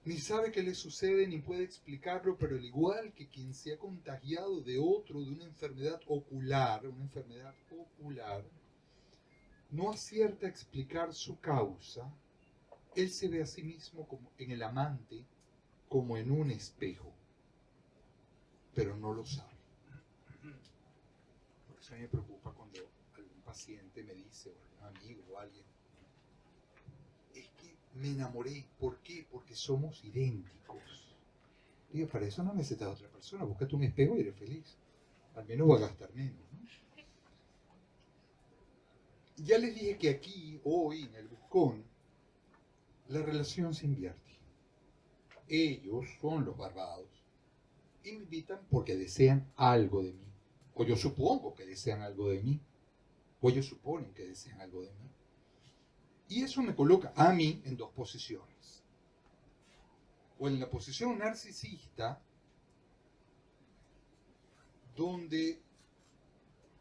Ni sabe qué le sucede, ni puede explicarlo, pero al igual que quien se ha contagiado de otro, de una enfermedad ocular, no acierta a explicar su causa, él se ve a sí mismo como en el amante, como en un espejo. pero no lo sabe. Por eso a mí me preocupa cuando algún paciente me dice, o algún amigo o alguien, es que me enamoré. ¿Por qué? Porque somos idénticos. Digo, para eso no necesitas a otra persona, búscate un espejo y eres feliz. Al menos va a gastar menos, ¿no? Ya les dije que aquí, hoy, en el Buscón, la relación se invierte. Ellos son los barbados y me invitan porque desean algo de mí. O yo supongo que desean algo de mí. O ellos suponen que desean algo de mí. Y eso me coloca a mí en dos posiciones. O en la posición narcisista, donde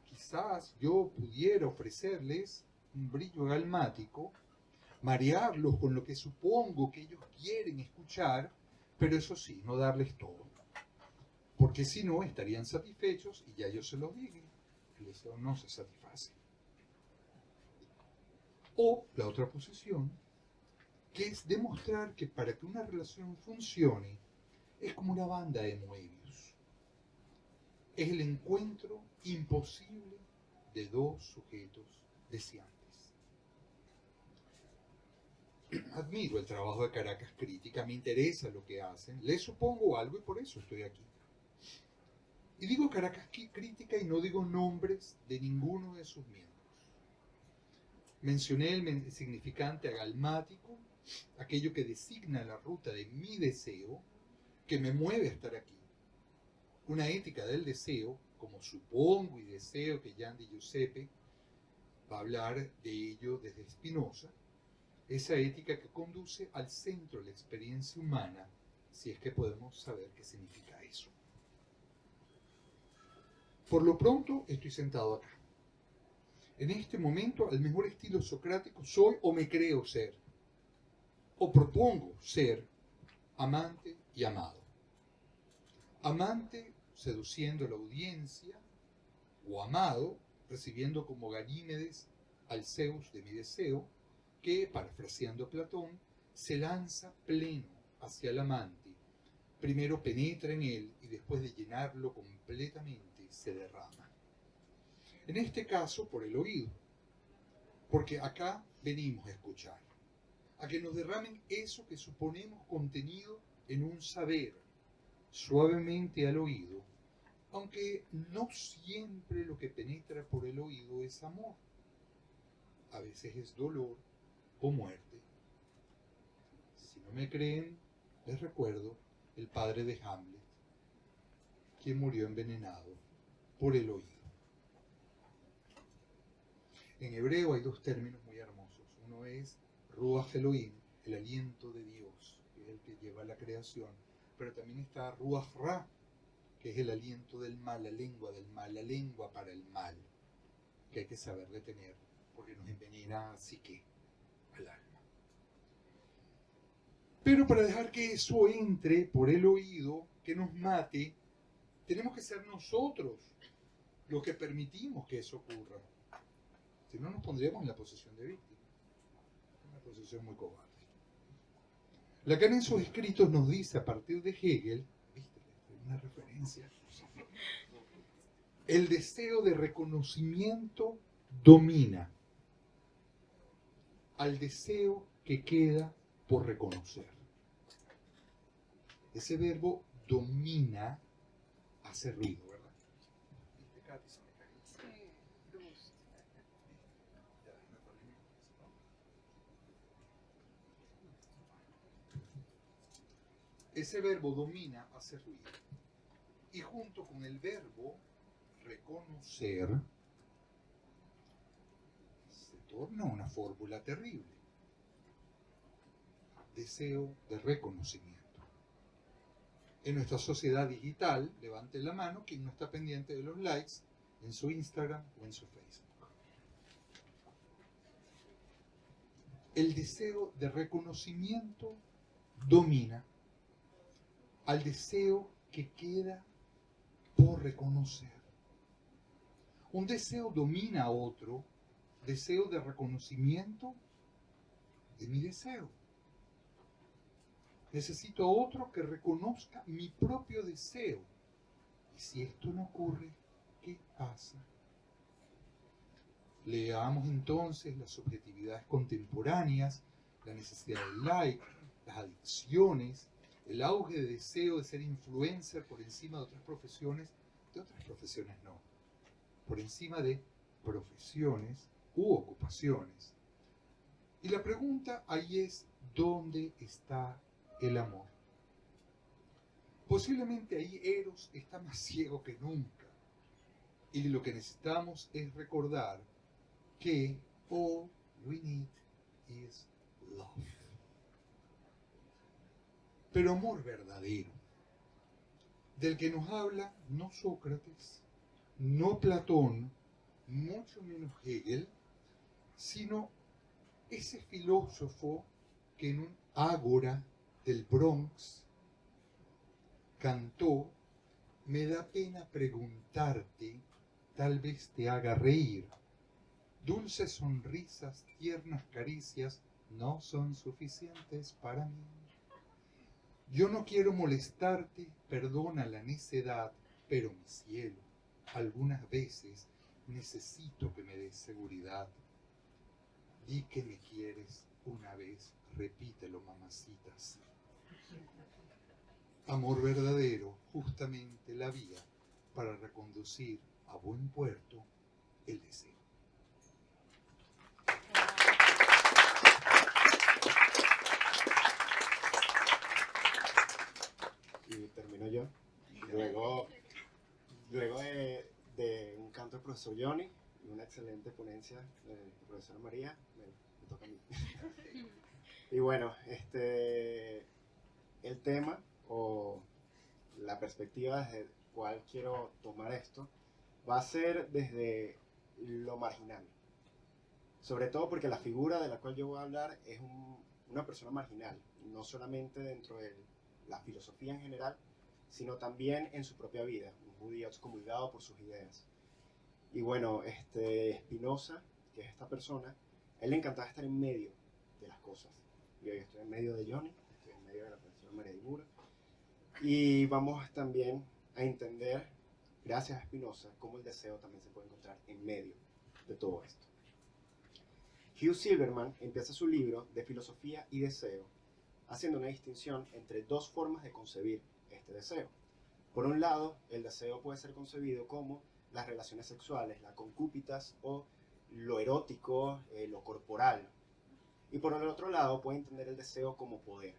quizás yo pudiera ofrecerles un brillo galmático, marearlos con lo que supongo que ellos quieren escuchar, pero eso sí, no darles todo. Porque si no, estarían satisfechos y ya yo se los dije, el deseo no se satisface. O la otra posición, que es demostrar que para que una relación funcione, es como una banda de Moebius. Es el encuentro imposible de dos sujetos deseantes. Admiro el trabajo de Caracas Crítica, me interesa lo que hacen, les supongo algo y por eso estoy aquí. Y digo Caracas Crítica y no digo nombres de ninguno de sus miembros. Mencioné el significante agalmático, aquello que designa la ruta de mi deseo, que me mueve a estar aquí. Una ética del deseo, como supongo y deseo que Jean de Giuseppe va a hablar de ello desde Spinoza, esa ética que conduce al centro de la experiencia humana, si es que podemos saber qué significa eso. Por lo pronto estoy sentado acá. En este momento, al mejor estilo socrático, soy o me creo ser, o propongo ser, amante y amado. Amante seduciendo a la audiencia, o amado recibiendo como Ganímedes al Zeus de mi deseo, que, parafraseando a Platón, se lanza pleno hacia el amante. Primero penetra en él y después de llenarlo completamente se derrama. En este caso, por el oído, porque acá venimos a escuchar, a que nos derramen eso que suponemos contenido en un saber, suavemente al oído, aunque no siempre lo que penetra por el oído es amor. A veces es dolor o muerte. Si no me creen, les recuerdo el padre de Hamlet, quien murió envenenado por el oído. En hebreo hay dos términos muy hermosos. Uno es Ruach Elohim, el aliento de Dios, que es el que lleva a la creación. Pero también está Ruach Ra, que es el aliento del mal, la lengua del mal, la lengua para el mal, que hay que saber detener, porque nos envenena así que al alma. Pero para dejar que eso entre por el oído, que nos mate, tenemos que ser nosotros los que permitimos que eso ocurra. Si no, nos pondríamos en la posición de víctima. Una posición muy cobarde. Lacan en sus escritos nos dice, a partir de Hegel, ¿viste? Una referencia. El deseo de reconocimiento domina al deseo que queda por reconocer. Ese verbo domina hace ruido, ¿verdad? ¿Viste, Katy? Se me cayó. Sí, luz. Ya, me perdí. Ese verbo domina hace ruido. Y junto con el verbo reconocer, se torna una fórmula terrible. Deseo de reconocimiento. En nuestra sociedad digital, levante la mano quien no está pendiente de los likes en su Instagram o en su Facebook. El deseo de reconocimiento domina al deseo que queda por reconocer. Un deseo domina a otro, deseo de reconocimiento de mi deseo. Necesito a otro que reconozca mi propio deseo. Y si esto no ocurre, ¿qué pasa? Leamos entonces las subjetividades contemporáneas, la necesidad del like, las adicciones, el auge de deseo de ser influencer por encima de otras profesiones no, por encima de profesiones u ocupaciones. Y la pregunta ahí es, ¿dónde está el amor? Posiblemente ahí Eros está más ciego que nunca. Y lo que necesitamos es recordar que all we need is love. Pero amor verdadero, del que nos habla no Sócrates, no Platón, mucho menos Hegel, sino ese filósofo que en un ágora del Bronx cantó: me da pena preguntarte, tal vez te haga reír. Dulces sonrisas, tiernas caricias no son suficientes para mí. Yo no quiero molestarte, perdona la necedad, pero mi cielo, algunas veces necesito que me des seguridad. Di que me quieres una vez, repítelo, mamacita, sí. Amor verdadero, justamente la vía para reconducir a buen puerto el deseo. Y termino yo. Luego de un canto del profesor Johnny y una excelente ponencia del profesor María, me toca a mí. Y bueno, el tema o la perspectiva desde cual quiero tomar esto va a ser desde lo marginal. Sobre todo porque la figura de la cual yo voy a hablar es una persona marginal, no solamente dentro de la filosofía en general, sino también en su propia vida, un judío excomulgado por sus ideas. Y bueno, Spinoza, que es esta persona, a él le encantaba estar en medio de las cosas. Y hoy estoy en medio de Johnny, estoy en medio de la profesora María Ibura. Y vamos también a entender, gracias a Spinoza, cómo el deseo también se puede encontrar en medio de todo esto. Hugh Silverman empieza su libro de filosofía y deseo haciendo una distinción entre dos formas de concebir este deseo. Por un lado, el deseo puede ser concebido como las relaciones sexuales, la concúpitas o lo erótico, lo corporal. Y por el otro lado, puede entender el deseo como poder.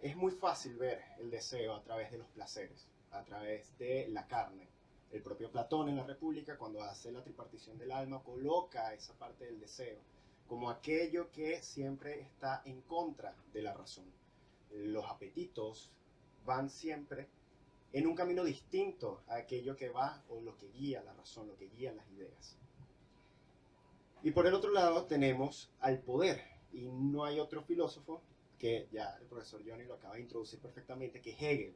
Es muy fácil ver el deseo a través de los placeres, a través de la carne. El propio Platón en la República, cuando hace la tripartición del alma, coloca esa parte del deseo como aquello que siempre está en contra de la razón. Los apetitos van siempre en un camino distinto a aquello que va o lo que guía la razón, lo que guía las ideas. Y por el otro lado tenemos al poder, y no hay otro filósofo, que ya el profesor Johnny lo acaba de introducir perfectamente, que Hegel,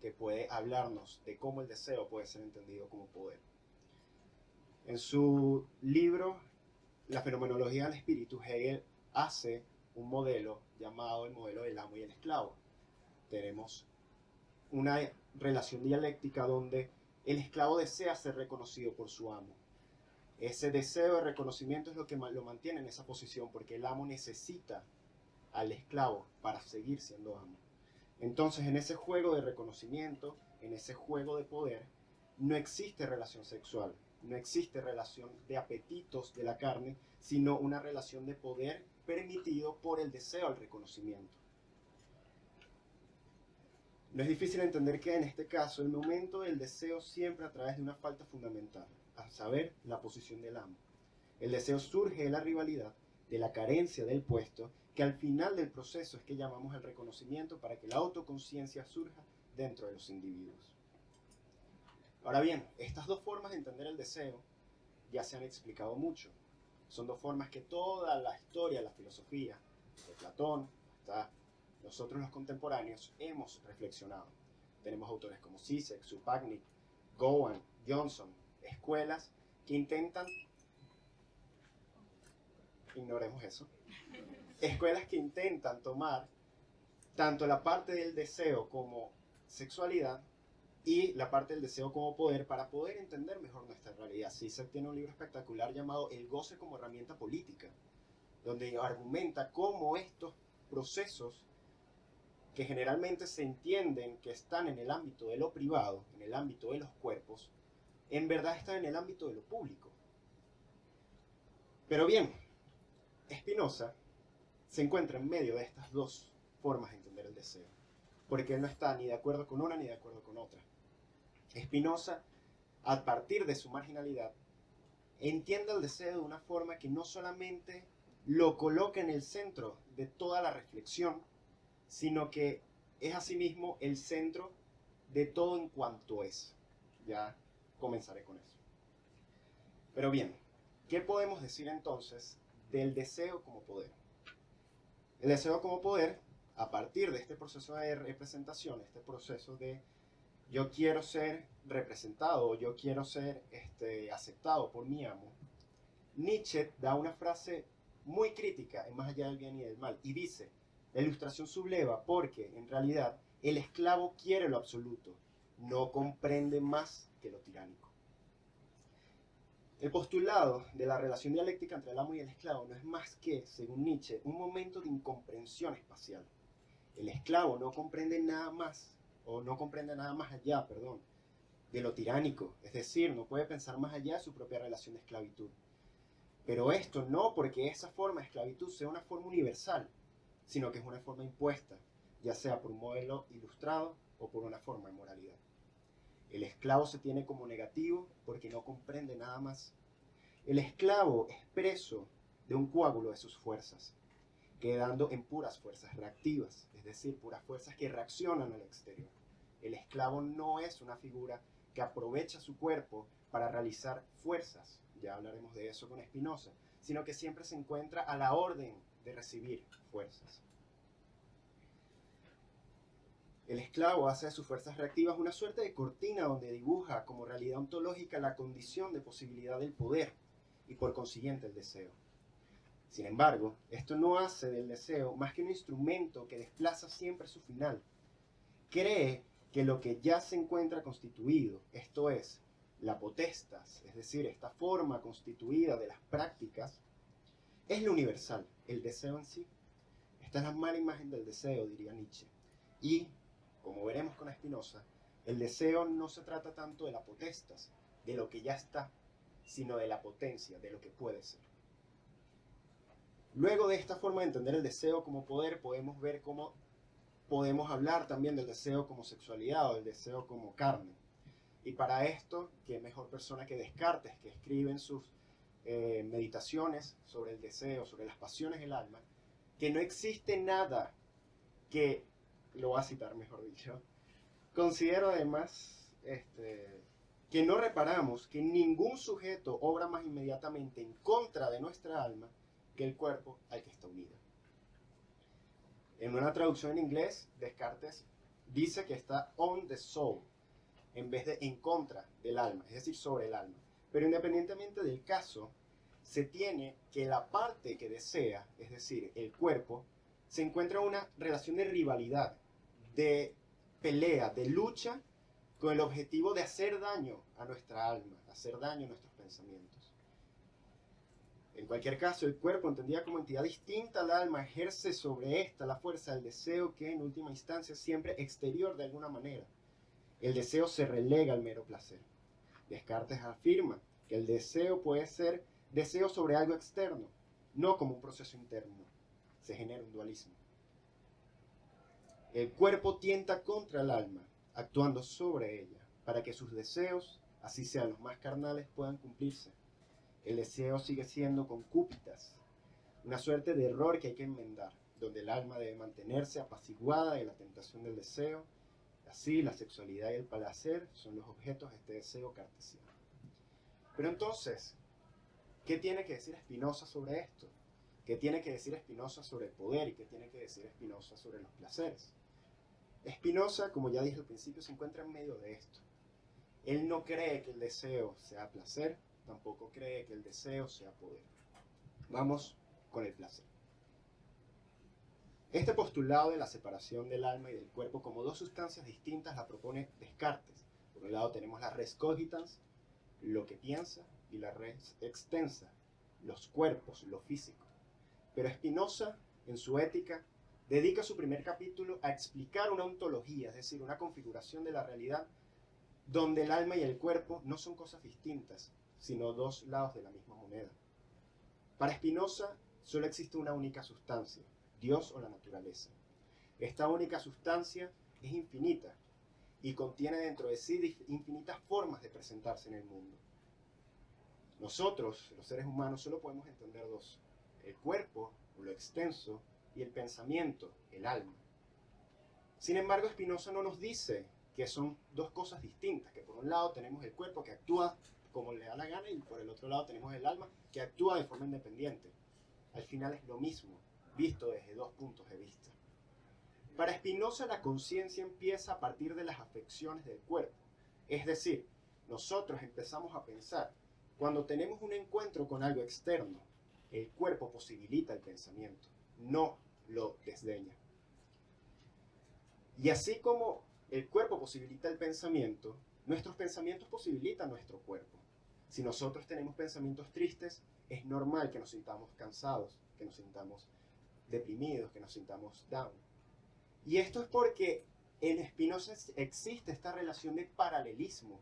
que puede hablarnos de cómo el deseo puede ser entendido como poder. En su libro La fenomenología del espíritu, Hegel hace un modelo llamado el modelo del amo y el esclavo. Tenemos una relación dialéctica donde el esclavo desea ser reconocido por su amo. Ese deseo de reconocimiento es lo que lo mantiene en esa posición, porque el amo necesita al esclavo para seguir siendo amo. Entonces, en ese juego de reconocimiento, en ese juego de poder, no existe relación sexual, no existe relación de apetitos de la carne, sino una relación de poder permitido por el deseo al reconocimiento. No es difícil entender que en este caso el momento del deseo siempre a través de una falta fundamental, a saber, la posición del amo. El deseo surge de la rivalidad, de la carencia del puesto, que al final del proceso es que llamamos el reconocimiento para que la autoconciencia surja dentro de los individuos. Ahora bien, estas dos formas de entender el deseo ya se han explicado mucho. Son dos formas que toda la historia, la filosofía, de Platón hasta nosotros los contemporáneos, hemos reflexionado. Tenemos autores como Zizek, Supagnik, Gowan, Johnson, escuelas que intentan, ignoremos eso, escuelas que intentan tomar tanto la parte del deseo como sexualidad y la parte del deseo como poder para poder entender mejor nuestra realidad. Zizek tiene un libro espectacular llamado El goce como herramienta política, donde argumenta cómo estos procesos que generalmente se entienden que están en el ámbito de lo privado, en el ámbito de los cuerpos, en verdad están en el ámbito de lo público. Pero bien, Spinoza se encuentra en medio de estas dos formas de entender el deseo, porque él no está ni de acuerdo con una ni de acuerdo con otra. Spinoza, a partir de su marginalidad, entiende el deseo de una forma que no solamente lo coloca en el centro de toda la reflexión, sino que es asimismo el centro de todo en cuanto es. Ya comenzaré con eso. Pero bien, ¿qué podemos decir entonces del deseo como poder? El deseo como poder, a partir de este proceso de representación, este proceso de yo quiero ser representado, yo quiero ser aceptado por mi amo, Nietzsche da una frase muy crítica en Más allá del bien y del mal, y dice, la ilustración subleva porque, en realidad, el esclavo quiere lo absoluto, no comprende más que lo tiránico. El postulado de la relación dialéctica entre el amo y el esclavo no es más que, según Nietzsche, un momento de incomprensión espacial. El esclavo no comprende nada más, o no comprende nada más allá, de lo tiránico, es decir, no puede pensar más allá de su propia relación de esclavitud. Pero esto no porque esa forma de esclavitud sea una forma universal, sino que es una forma impuesta, ya sea por un modelo ilustrado o por una forma de moralidad. El esclavo se tiene como negativo porque no comprende nada más. El esclavo es preso de un coágulo de sus fuerzas, quedando en puras fuerzas reactivas, es decir, puras fuerzas que reaccionan al exterior. El esclavo no es una figura que aprovecha su cuerpo para realizar fuerzas, ya hablaremos de eso con Spinoza, sino que siempre se encuentra a la orden de recibir fuerzas. El esclavo hace de sus fuerzas reactivas una suerte de cortina donde dibuja como realidad ontológica la condición de posibilidad del poder y por consiguiente el deseo. Sin embargo, esto no hace del deseo más que un instrumento que desplaza siempre su final. Cree que lo que ya se encuentra constituido, esto es, la potestas, es decir, esta forma constituida de las prácticas, es lo universal, el deseo en sí. Esta es la mala imagen del deseo, diría Nietzsche. Y, como veremos con Spinoza, el deseo no se trata tanto de la potestas, de lo que ya está, sino de la potencia, de lo que puede ser. Luego de esta forma de entender el deseo como poder, podemos ver cómo podemos hablar también del deseo como sexualidad o del deseo como carne. Y para esto, ¿qué mejor persona que Descartes, que escribe en sus meditaciones sobre el deseo, sobre las pasiones del alma, que no existe nada que, lo voy a citar mejor dicho, considero además que no reparamos que ningún sujeto obra más inmediatamente en contra de nuestra alma que el cuerpo al que está unido. En una traducción en inglés, Descartes dice que está on the soul, en vez de en contra del alma, es decir, sobre el alma. Pero independientemente del caso, se tiene que la parte que desea, es decir, el cuerpo, se encuentra en una relación de rivalidad, de pelea, de lucha, con el objetivo de hacer daño a nuestra alma, hacer daño a nuestros pensamientos. En cualquier caso, el cuerpo, entendida como entidad distinta al alma, ejerce sobre esta la fuerza del deseo que, en última instancia, es siempre exterior de alguna manera. El deseo se relega al mero placer. Descartes afirma que el deseo puede ser deseo sobre algo externo, no como un proceso interno. Se genera un dualismo. El cuerpo tienta contra el alma, actuando sobre ella, para que sus deseos, así sean los más carnales, puedan cumplirse. El deseo sigue siendo concúpitas, una suerte de error que hay que enmendar, donde el alma debe mantenerse apaciguada de la tentación del deseo. Así, la sexualidad y el placer son los objetos de este deseo cartesiano. Pero entonces, ¿qué tiene que decir Spinoza sobre esto? ¿Qué tiene que decir Spinoza sobre el poder? ¿Y qué tiene que decir Spinoza sobre los placeres? Spinoza, como ya dije al principio, se encuentra en medio de esto. Él no cree que el deseo sea placer, tampoco cree que el deseo sea poder. Vamos con el placer. Este postulado de la separación del alma y del cuerpo como dos sustancias distintas la propone Descartes, Por un lado tenemos la res cogitans, lo que piensa, y la res extensa, los cuerpos, lo físico. Pero Spinoza, en su Ética, dedica su primer capítulo a explicar una ontología, es decir, una configuración de la realidad donde el alma y el cuerpo no son cosas distintas, sino dos lados de la misma moneda. Para Spinoza solo existe una única sustancia, Dios o la naturaleza. Esta única sustancia es infinita y contiene dentro de sí infinitas formas de presentarse en el mundo. Nosotros, los seres humanos, solo podemos entender dos: el cuerpo, o lo extenso, y el pensamiento, el alma. Sin embargo, Spinoza no nos dice que son dos cosas distintas, que por un lado tenemos el cuerpo que actúa como le da la gana y por el otro lado tenemos el alma que actúa de forma independiente. Al final es lo mismo, visto desde dos puntos de vista. Para Spinoza la conciencia empieza a partir de las afecciones del cuerpo. Es decir, nosotros empezamos a pensar cuando tenemos un encuentro con algo externo. El cuerpo posibilita el pensamiento, no lo desdeña. Y así como el cuerpo posibilita el pensamiento, nuestros pensamientos posibilitan nuestro cuerpo. Si nosotros tenemos pensamientos tristes, es normal que nos sintamos cansados, que nos sintamos deprimidos, que nos sintamos down. Y esto es porque en Spinoza existe esta relación de paralelismo,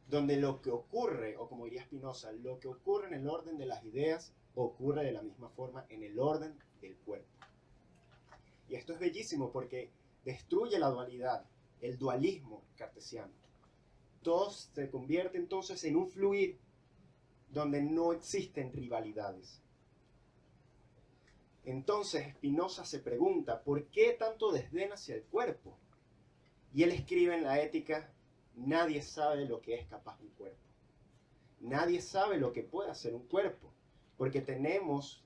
donde lo que ocurre, o como diría Spinoza, lo que ocurre en el orden de las ideas, ocurre de la misma forma en el orden del cuerpo. Y esto es bellísimo porque destruye la dualidad, el dualismo cartesiano. Todo se convierte entonces en un fluir donde no existen rivalidades. Entonces Spinoza se pregunta, ¿por qué tanto desdén hacia el cuerpo? Y él escribe en la Ética: nadie sabe lo que es capaz un cuerpo. Nadie sabe lo que puede hacer un cuerpo, porque tenemos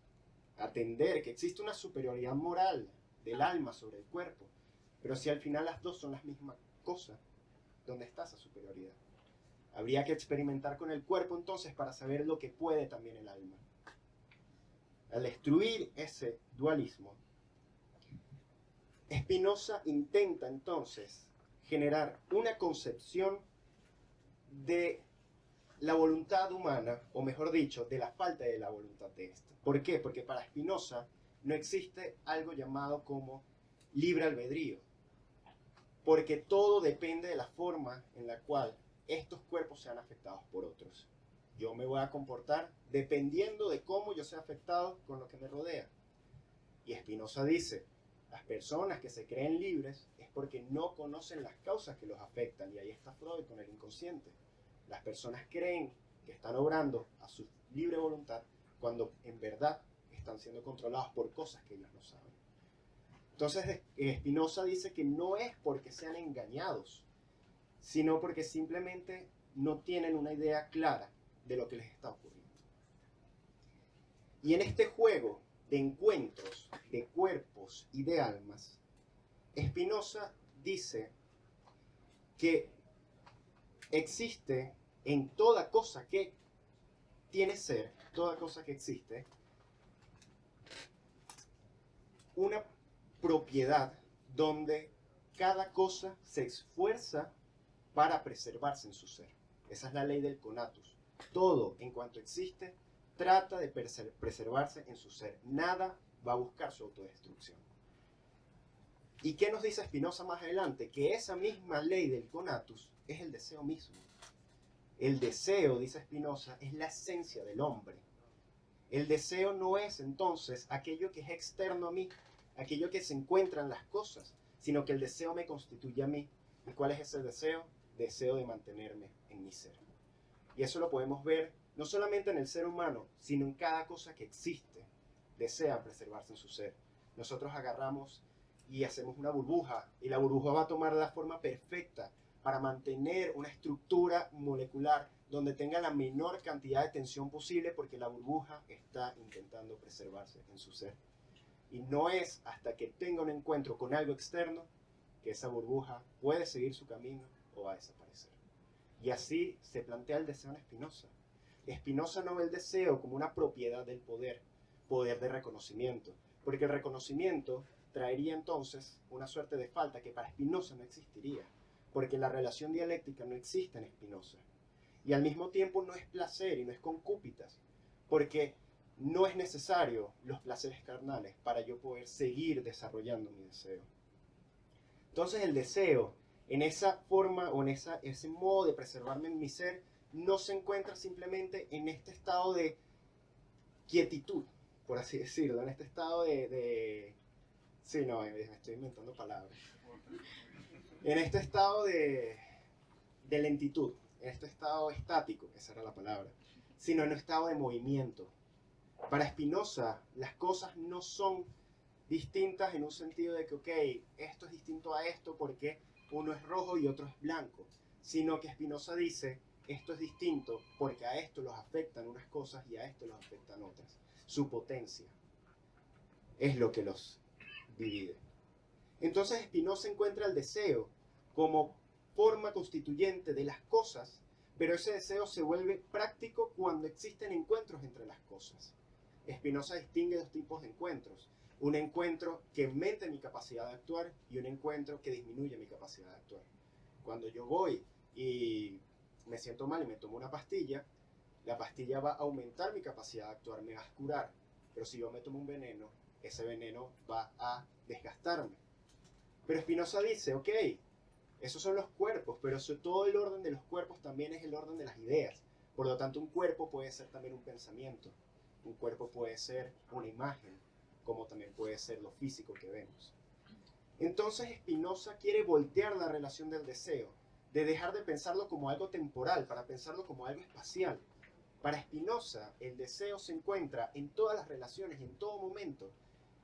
a atender que existe una superioridad moral del alma sobre el cuerpo. Pero si al final las dos son la misma cosa, ¿dónde está esa superioridad? Habría que experimentar con el cuerpo entonces para saber lo que puede también el alma. Al destruir ese dualismo, Spinoza intenta entonces generar una concepción de la voluntad humana, o mejor dicho, de la falta de la voluntad de esta. ¿Por qué? Porque para Spinoza no existe algo llamado como libre albedrío, porque todo depende de la forma en la cual estos cuerpos sean afectados por otros. Yo me voy a comportar dependiendo de cómo yo sea afectado con lo que me rodea. Y Spinoza dice, las personas que se creen libres es porque no conocen las causas que los afectan, y ahí está Freud con el inconsciente. Las personas creen que están obrando a su libre voluntad cuando en verdad están siendo controlados por cosas que ellos no saben. Entonces Spinoza dice que no es porque sean engañados, sino porque simplemente no tienen una idea clara de lo que les está ocurriendo. Y en este juego de encuentros de cuerpos y de almas, Spinoza dice que existe en toda cosa que tiene ser, toda cosa que existe, una propiedad donde cada cosa se esfuerza para preservarse en su ser. Esa es la ley del conatus. Todo, en cuanto existe, trata de preservarse en su ser. Nada va a buscar su autodestrucción. ¿Y qué nos dice Spinoza más adelante? Que esa misma ley del conatus es el deseo mismo. El deseo, dice Spinoza, es la esencia del hombre. El deseo no es entonces aquello que es externo a mí, aquello que se encuentra en las cosas, sino que el deseo me constituye a mí. ¿Y cuál es ese deseo? Deseo de mantenerme en mi ser. Y eso lo podemos ver no solamente en el ser humano, sino en cada cosa que existe. Desea preservarse en su ser. Nosotros agarramos y hacemos una burbuja, y la burbuja va a tomar la forma perfecta para mantener una estructura molecular donde tenga la menor cantidad de tensión posible, porque la burbuja está intentando preservarse en su ser. Y no es hasta que tenga un encuentro con algo externo que esa burbuja puede seguir su camino o va a desaparecer. Y así se plantea el deseo en Spinoza. Spinoza no ve el deseo como una propiedad del poder, poder de reconocimiento, porque el reconocimiento traería entonces una suerte de falta que para Spinoza no existiría, porque la relación dialéctica no existe en Spinoza. Y al mismo tiempo no es placer y no es concúpitas, porque no es necesario los placeres carnales para yo poder seguir desarrollando mi deseo. Entonces el deseo, en esa forma o en ese modo de preservarme en mi ser, no se encuentra simplemente en este estado de quietitud, por así decirlo, en este estado sí, no, me estoy inventando palabras. En este estado de lentitud, en este estado estático, esa era la palabra, sino en un estado de movimiento. Para Spinoza, las cosas no son distintas en un sentido de que, ok, esto es distinto a esto porque uno es rojo y otro es blanco, sino que Spinoza dice, esto es distinto porque a esto los afectan unas cosas y a esto los afectan otras. Su potencia es lo que los divide. Entonces Spinoza encuentra el deseo como forma constituyente de las cosas, pero ese deseo se vuelve práctico cuando existen encuentros entre las cosas. Spinoza distingue dos tipos de encuentros. Un encuentro que aumenta mi capacidad de actuar y un encuentro que disminuye mi capacidad de actuar. Cuando yo voy y me siento mal y me tomo una pastilla, la pastilla va a aumentar mi capacidad de actuar, me va a curar. Pero si yo me tomo un veneno, ese veneno va a desgastarme. Pero Spinoza dice, ok, esos son los cuerpos, pero todo el orden de los cuerpos también es el orden de las ideas. Por lo tanto, un cuerpo puede ser también un pensamiento. Un cuerpo puede ser una imagen, como también puede ser lo físico que vemos. Entonces Spinoza quiere voltear la relación del deseo, de dejar de pensarlo como algo temporal, para pensarlo como algo espacial. Para Spinoza, el deseo se encuentra en todas las relaciones y en todo momento,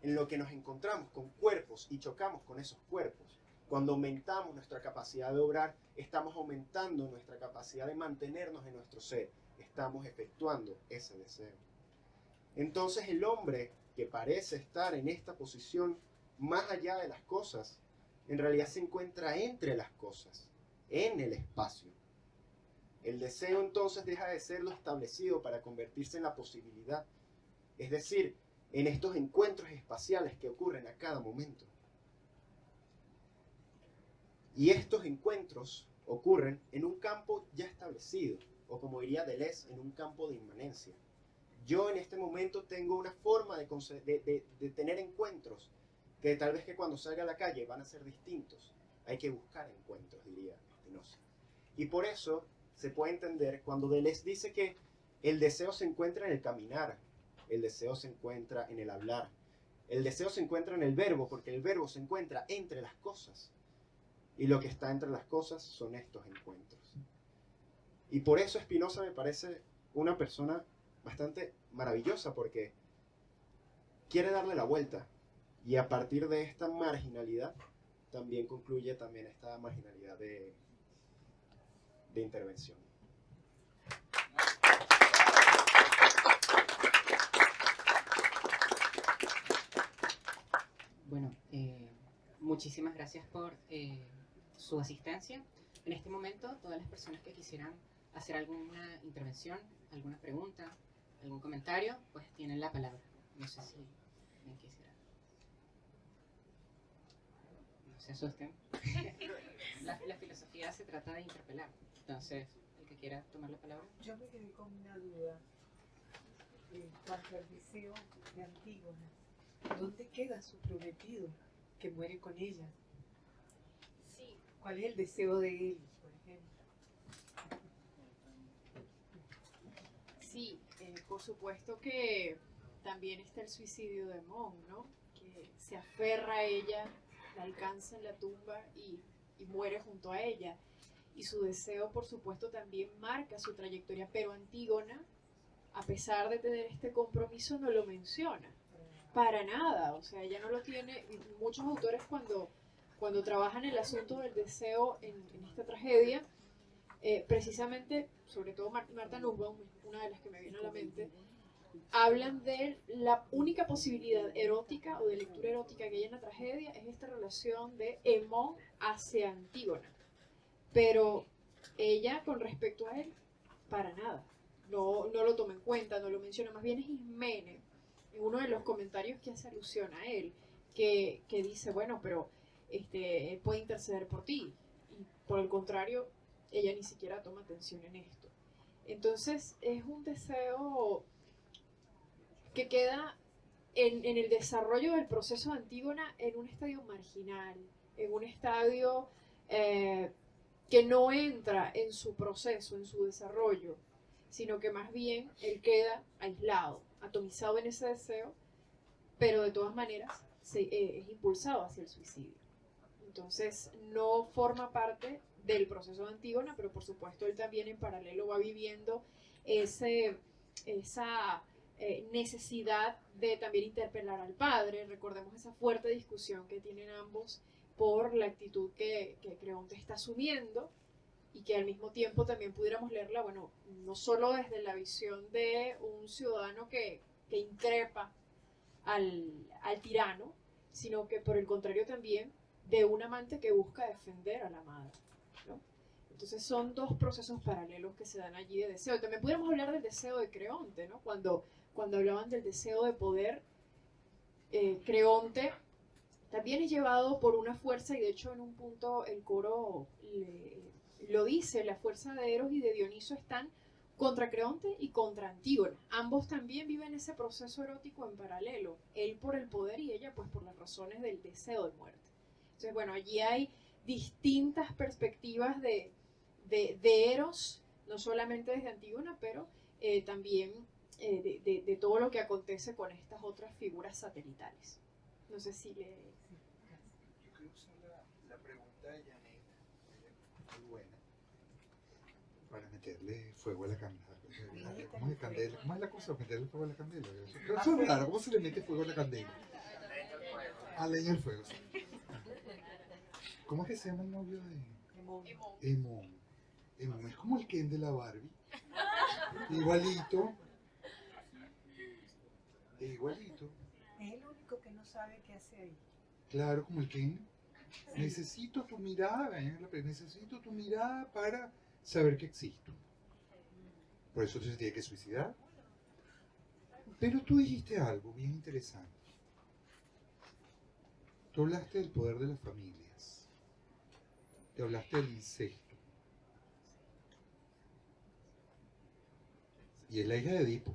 en lo que nos encontramos con cuerpos y chocamos con esos cuerpos. Cuando aumentamos nuestra capacidad de obrar, estamos aumentando nuestra capacidad de mantenernos en nuestro ser. Estamos efectuando ese deseo. Entonces el hombre que parece estar en esta posición más allá de las cosas, en realidad se encuentra entre las cosas, en el espacio. El deseo entonces deja de ser lo establecido para convertirse en la posibilidad, es decir, en estos encuentros espaciales que ocurren a cada momento. Y estos encuentros ocurren en un campo ya establecido, o como diría Deleuze, en un campo de inmanencia. Yo en este momento tengo una forma de tener encuentros que tal vez que cuando salga a la calle van a ser distintos. Hay que buscar encuentros, diría Spinoza. Y por eso se puede entender cuando Deleuze dice que el deseo se encuentra en el caminar, el deseo se encuentra en el hablar, el deseo se encuentra en el verbo, porque el verbo se encuentra entre las cosas. Y lo que está entre las cosas son estos encuentros. Y por eso Spinoza me parece una persona bastante maravillosa, porque quiere darle la vuelta. Y a partir de esta marginalidad, también concluye también esta marginalidad de intervención. Bueno, muchísimas gracias por su asistencia. En este momento, todas las personas que quisieran hacer alguna intervención, alguna pregunta, algún comentario, pues tienen la palabra. No sé si me quisiera. No se asusten. La filosofía se trata de interpelar. Entonces, el que quiera tomar la palabra. Yo me quedé con una duda en cuanto al deseo de Antígona. ¿Dónde queda su prometido que muere con ella? Sí, ¿Cuál es el deseo de él, por ejemplo? sí, por supuesto que también está el suicidio de Mon, ¿no? Que se aferra a ella, la alcanza en la tumba y muere junto a ella. Y su deseo, por supuesto, también marca su trayectoria, pero Antígona, a pesar de tener este compromiso, no lo menciona. Para nada, o sea, ella no lo tiene. Muchos autores cuando trabajan el asunto del deseo en esta tragedia, precisamente, sobre todo Martha Nussbaum, una de las que me viene a la mente, hablan de la única posibilidad erótica o de lectura erótica que hay en la tragedia es esta relación de Hemón hacia Antígona. Pero ella, con respecto a él, para nada. No lo toma en cuenta, no lo menciona. Más bien es Ismene, en uno de los comentarios que hace alusión a él, que dice, bueno, pero él puede interceder por ti. y por el contrario, ella ni siquiera toma atención en esto. Entonces es un deseo que queda en el desarrollo del proceso de Antígona en un estadio marginal, en un estadio que no entra en su proceso, en su desarrollo, sino que más bien él queda aislado, atomizado en ese deseo, pero de todas maneras es impulsado hacia el suicidio. Entonces no forma parte del proceso de Antígona, pero por supuesto él también en paralelo va viviendo esa necesidad de también interpelar al padre. Recordemos esa fuerte discusión que tienen ambos por la actitud que Creonte está asumiendo, y que al mismo tiempo también pudiéramos leerla, bueno, no solo desde la visión de un ciudadano que increpa al tirano, sino que por el contrario también de un amante que busca defender a la madre, ¿no? Entonces son dos procesos paralelos que se dan allí de deseo. También pudiéramos hablar del deseo de Creonte, ¿no? Cuando hablaban del deseo de poder, Creonte también es llevado por una fuerza, y de hecho en un punto el coro lo dice, la fuerza de Eros y de Dioniso están contra Creonte y contra Antígona. Ambos también viven ese proceso erótico en paralelo, él por el poder y ella pues por las razones del deseo de muerte. Entonces bueno, allí hay distintas perspectivas de Eros, no solamente desde Antígona, pero también de todo lo que acontece con estas otras figuras satelitales. No sé si le... Yo quiero usar la pregunta de Janet, muy buena, para meterle fuego a la candela. ¿Cómo es candela? ¿Cómo es la cosa? Meterle fuego a la candela. Eso es raro. ¿Cómo se le mete fuego a la candela? A leña al fuego. Sí. ¿Cómo es que se llama el novio de Emón? Emón es como el Ken de la Barbie. Igualito. Igualito. Es el único que no sabe qué hace ahí. Claro, como el Ken. Necesito tu mirada, necesito tu mirada para saber que existo. Por eso se tiene que suicidar. Pero tú dijiste algo bien interesante. Tú hablaste del poder de las familias. Te hablaste del incesto. Y es la hija de Edipo.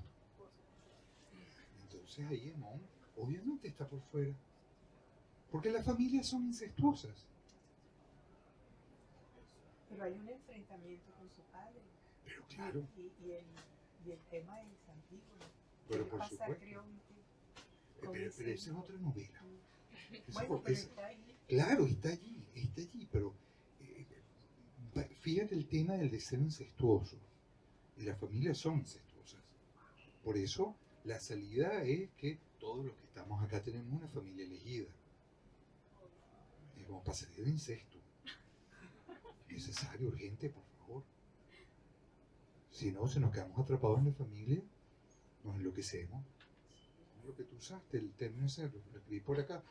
Entonces ahí Emón obviamente está por fuera. Porque las familias son incestuosas. Pero hay un enfrentamiento con su padre. Pero claro. Y el tema es Antígona. Pero ¿Qué por pasa a supuesto. Creonte? Pero esa es otra novela. Bueno, pero está ahí. Claro, está allí, pero fíjate el tema del deseo incestuoso. Y las familias son incestuosas. Por eso la salida es que todos los que estamos acá tenemos una familia elegida. Es como para salir de incesto. Necesario, urgente, por favor. Si no, si nos quedamos atrapados en la familia, nos enloquecemos. Lo que tú usaste, el término ese, lo escribí por acá,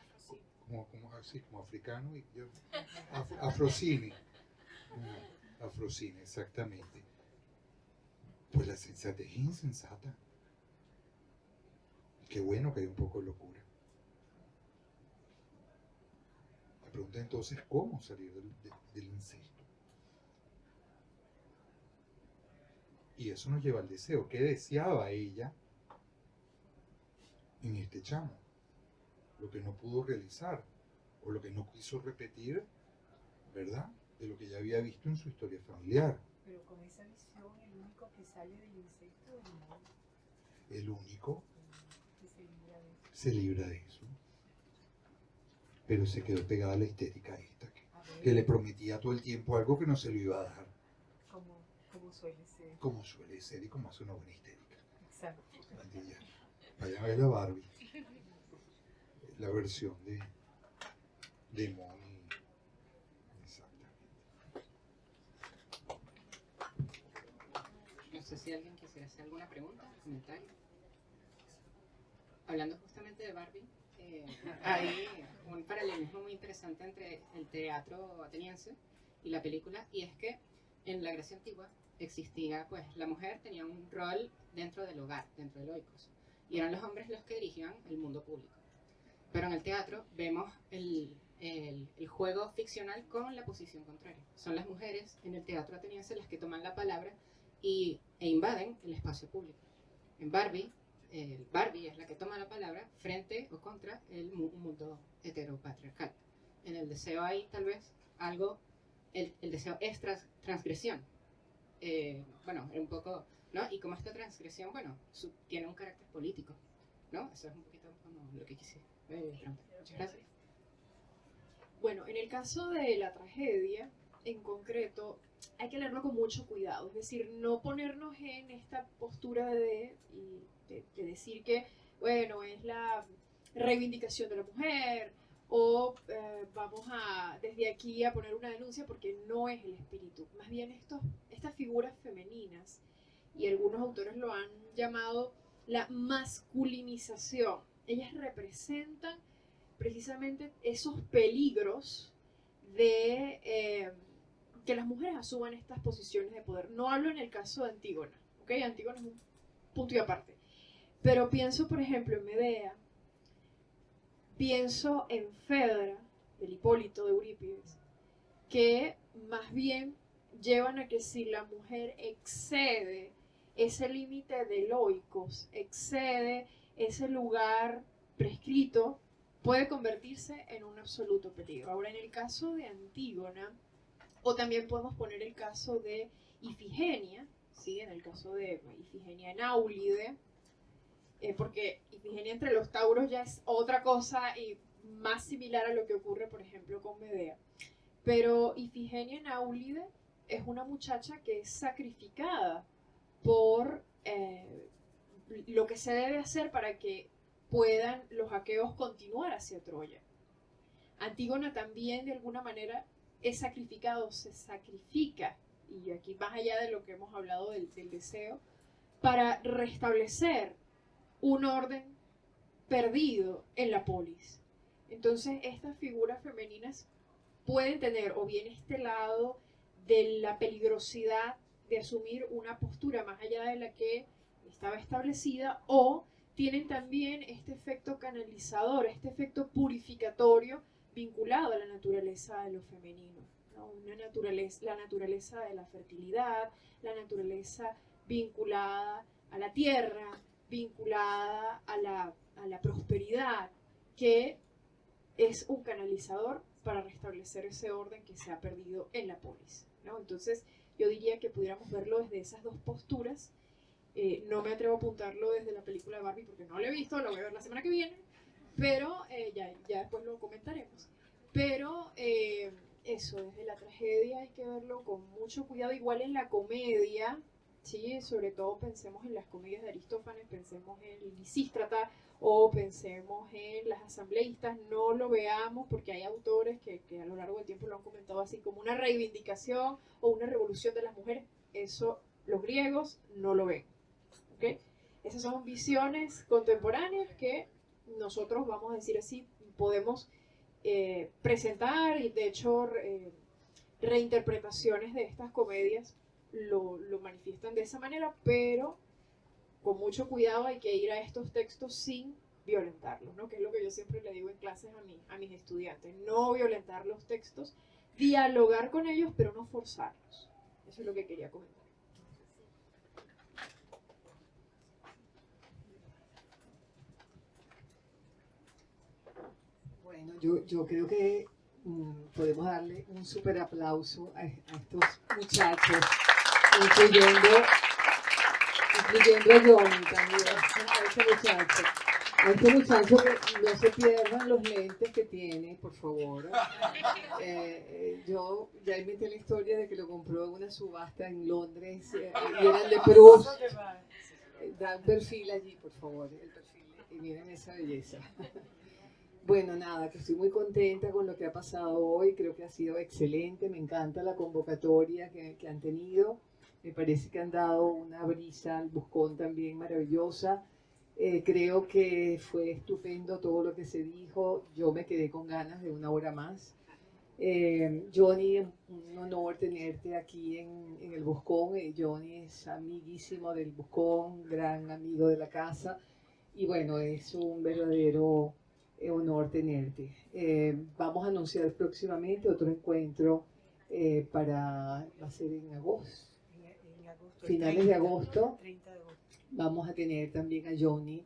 como africano y yo, afrocine. Afrocine, exactamente. Pues la sensatez es insensata. Qué bueno que hay un poco de locura. La pregunta entonces es cómo salir del incesto. Y eso nos lleva al deseo. ¿Qué deseaba ella en este chamo? Lo que no pudo realizar o lo que no quiso repetir, ¿verdad? De lo que ya había visto en su historia familiar. Pero con esa visión, el único que sale del incesto es Emón, El único que se libra de eso. se libra de eso. Pero se quedó pegada a la histérica esta, A ver, que le prometía todo el tiempo algo que no se lo iba a dar. como suele ser. Como suele ser y como hace una buena histérica. Exacto. Maldilla. Vayan a ver la Barbie. La versión de Moni. Exactamente. No sé si alguien quisiera hacer alguna pregunta, comentario. Hablando justamente de Barbie, hay un paralelismo muy interesante entre el teatro ateniense y la película, y es que en la Grecia antigua existía, pues la mujer tenía un rol dentro del hogar, dentro del oikos, y eran los hombres los que dirigían el mundo público. Pero en el teatro vemos el el juego ficcional con la posición contraria. Son las mujeres en el teatro ateniense las que toman la palabra e invaden el espacio público. En Barbie, Barbie es la que toma la palabra frente o contra el mundo heteropatriarcal. En el deseo hay tal vez algo, el deseo es transgresión. Bueno, un poco, ¿no? Y como esta transgresión, bueno, tiene un carácter político, ¿no? Eso es un poquito como lo que quise preguntar. Muchas gracias. Bueno, en el caso de la tragedia, en concreto, hay que leerlo con mucho cuidado. Es decir, no ponernos en esta postura de decir que, bueno, es la reivindicación de la mujer, o vamos a desde aquí a poner una denuncia, porque no es el espíritu. Más bien estas figuras femeninas, y algunos autores lo han llamado la masculinización. Ellas representan precisamente esos peligros de que las mujeres asuman estas posiciones de poder. No hablo en el caso de Antígona, ¿ok? Antígona es un punto y aparte. Pero pienso, por ejemplo, en Medea, pienso en Fedra, del Hipólito de Eurípides, que más bien llevan a que si la mujer excede ese límite de loicos, excede ese lugar prescrito, puede convertirse en un absoluto peligro. Ahora, en el caso de Antígona, o también podemos poner el caso de Ifigenia, ¿sí? En el caso de Ifigenia en Áulide, porque Ifigenia entre los tauros ya es otra cosa y más similar a lo que ocurre, por ejemplo, con Medea. Pero Ifigenia en Áulide es una muchacha que es sacrificada por lo que se debe hacer para que puedan los aqueos continuar hacia Troya. Antígona también de alguna manera es sacrificado, se sacrifica, y aquí más allá de lo que hemos hablado del deseo, para restablecer un orden perdido en la polis. Entonces estas figuras femeninas pueden tener o bien este lado de la peligrosidad de asumir una postura más allá de la que estaba establecida, o tienen también este efecto canalizador, este efecto purificatorio vinculado a la naturaleza de lo femenino, ¿no? La naturaleza de la fertilidad, la naturaleza vinculada a la tierra, vinculada a la prosperidad, que es un canalizador para restablecer ese orden que se ha perdido en la polis, ¿no? Entonces yo diría que pudiéramos verlo desde esas dos posturas. No me atrevo a apuntarlo desde la película de Barbie porque no lo he visto, lo voy a ver la semana que viene, pero ya después lo comentaremos. Pero eso, desde la tragedia hay que verlo con mucho cuidado, igual en la comedia, ¿sí? Sobre todo pensemos en las comedias de Aristófanes, pensemos en Lisístrata o pensemos en las asambleístas. No lo veamos porque hay autores que a lo largo del tiempo lo han comentado así como una reivindicación o una revolución de las mujeres. Eso los griegos no lo ven. ¿Okay? Esas son visiones contemporáneas que nosotros, vamos a decir así, podemos presentar, y de hecho reinterpretaciones de estas comedias lo manifiestan de esa manera, pero con mucho cuidado hay que ir a estos textos sin violentarlos, ¿no? Que es lo que yo siempre le digo en clases a mis estudiantes: no violentar los textos, dialogar con ellos, pero no forzarlos. Eso es lo que quería comentar. Bueno, yo creo que podemos darle un súper aplauso a estos muchachos, incluyendo a Johnny también, a este muchacho que no se pierdan los lentes que tiene, por favor. Yo ya inventé la historia de que lo compró en una subasta en Londres y eran de Proust. Da un perfil allí, por favor, el perfil, y miren esa belleza. Bueno, nada, que estoy muy contenta con lo que ha pasado hoy, creo que ha sido excelente, me encanta la convocatoria que han tenido, me parece que han dado una brisa al Buscón también maravillosa, creo que fue estupendo todo lo que se dijo, yo me quedé con ganas de una hora más. Johnny, un honor tenerte aquí en el Buscón. Johnny es amiguísimo del Buscón, gran amigo de la casa, y bueno, es un verdadero honor tenerte. Vamos a anunciar próximamente otro encuentro va a ser en agosto, En agosto, finales de agosto. 30 de agosto. Vamos a tener también a Johnny,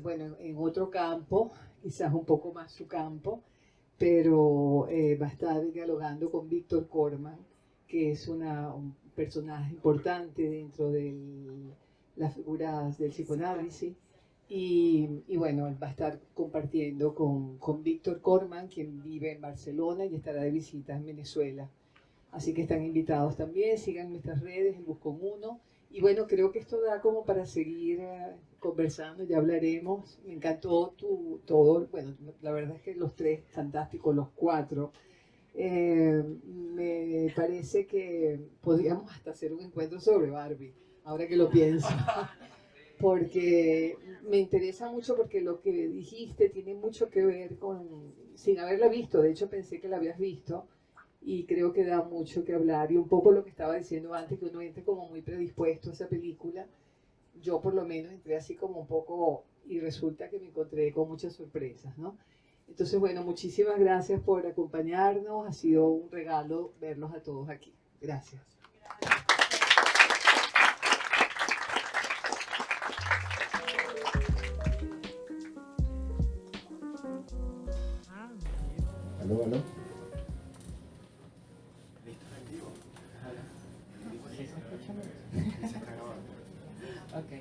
bueno, en otro campo, quizás un poco más su campo, pero va a estar dialogando con Víctor Corman, que es un personaje importante dentro de las figuras del psicoanálisis. Y bueno, él va a estar compartiendo con Víctor Corman, quien vive en Barcelona y estará de visita en Venezuela. Así que están invitados también, sigan nuestras redes, el Buscón 1. Y bueno, creo que esto da como para seguir conversando, ya hablaremos. Me encantó todo, bueno, la verdad es que los tres, fantásticos, los cuatro. Me parece que podríamos hasta hacer un encuentro sobre Barbie, ahora que lo pienso. Porque me interesa mucho, porque lo que dijiste tiene mucho que ver sin haberla visto, de hecho pensé que la habías visto, y creo que da mucho que hablar, y un poco lo que estaba diciendo antes, que uno entra como muy predispuesto a esa película. Yo por lo menos entré así como un poco, y resulta que me encontré con muchas sorpresas, ¿no? Entonces, bueno, muchísimas gracias por acompañarnos, ha sido un regalo verlos a todos aquí. Gracias. Aló, aló.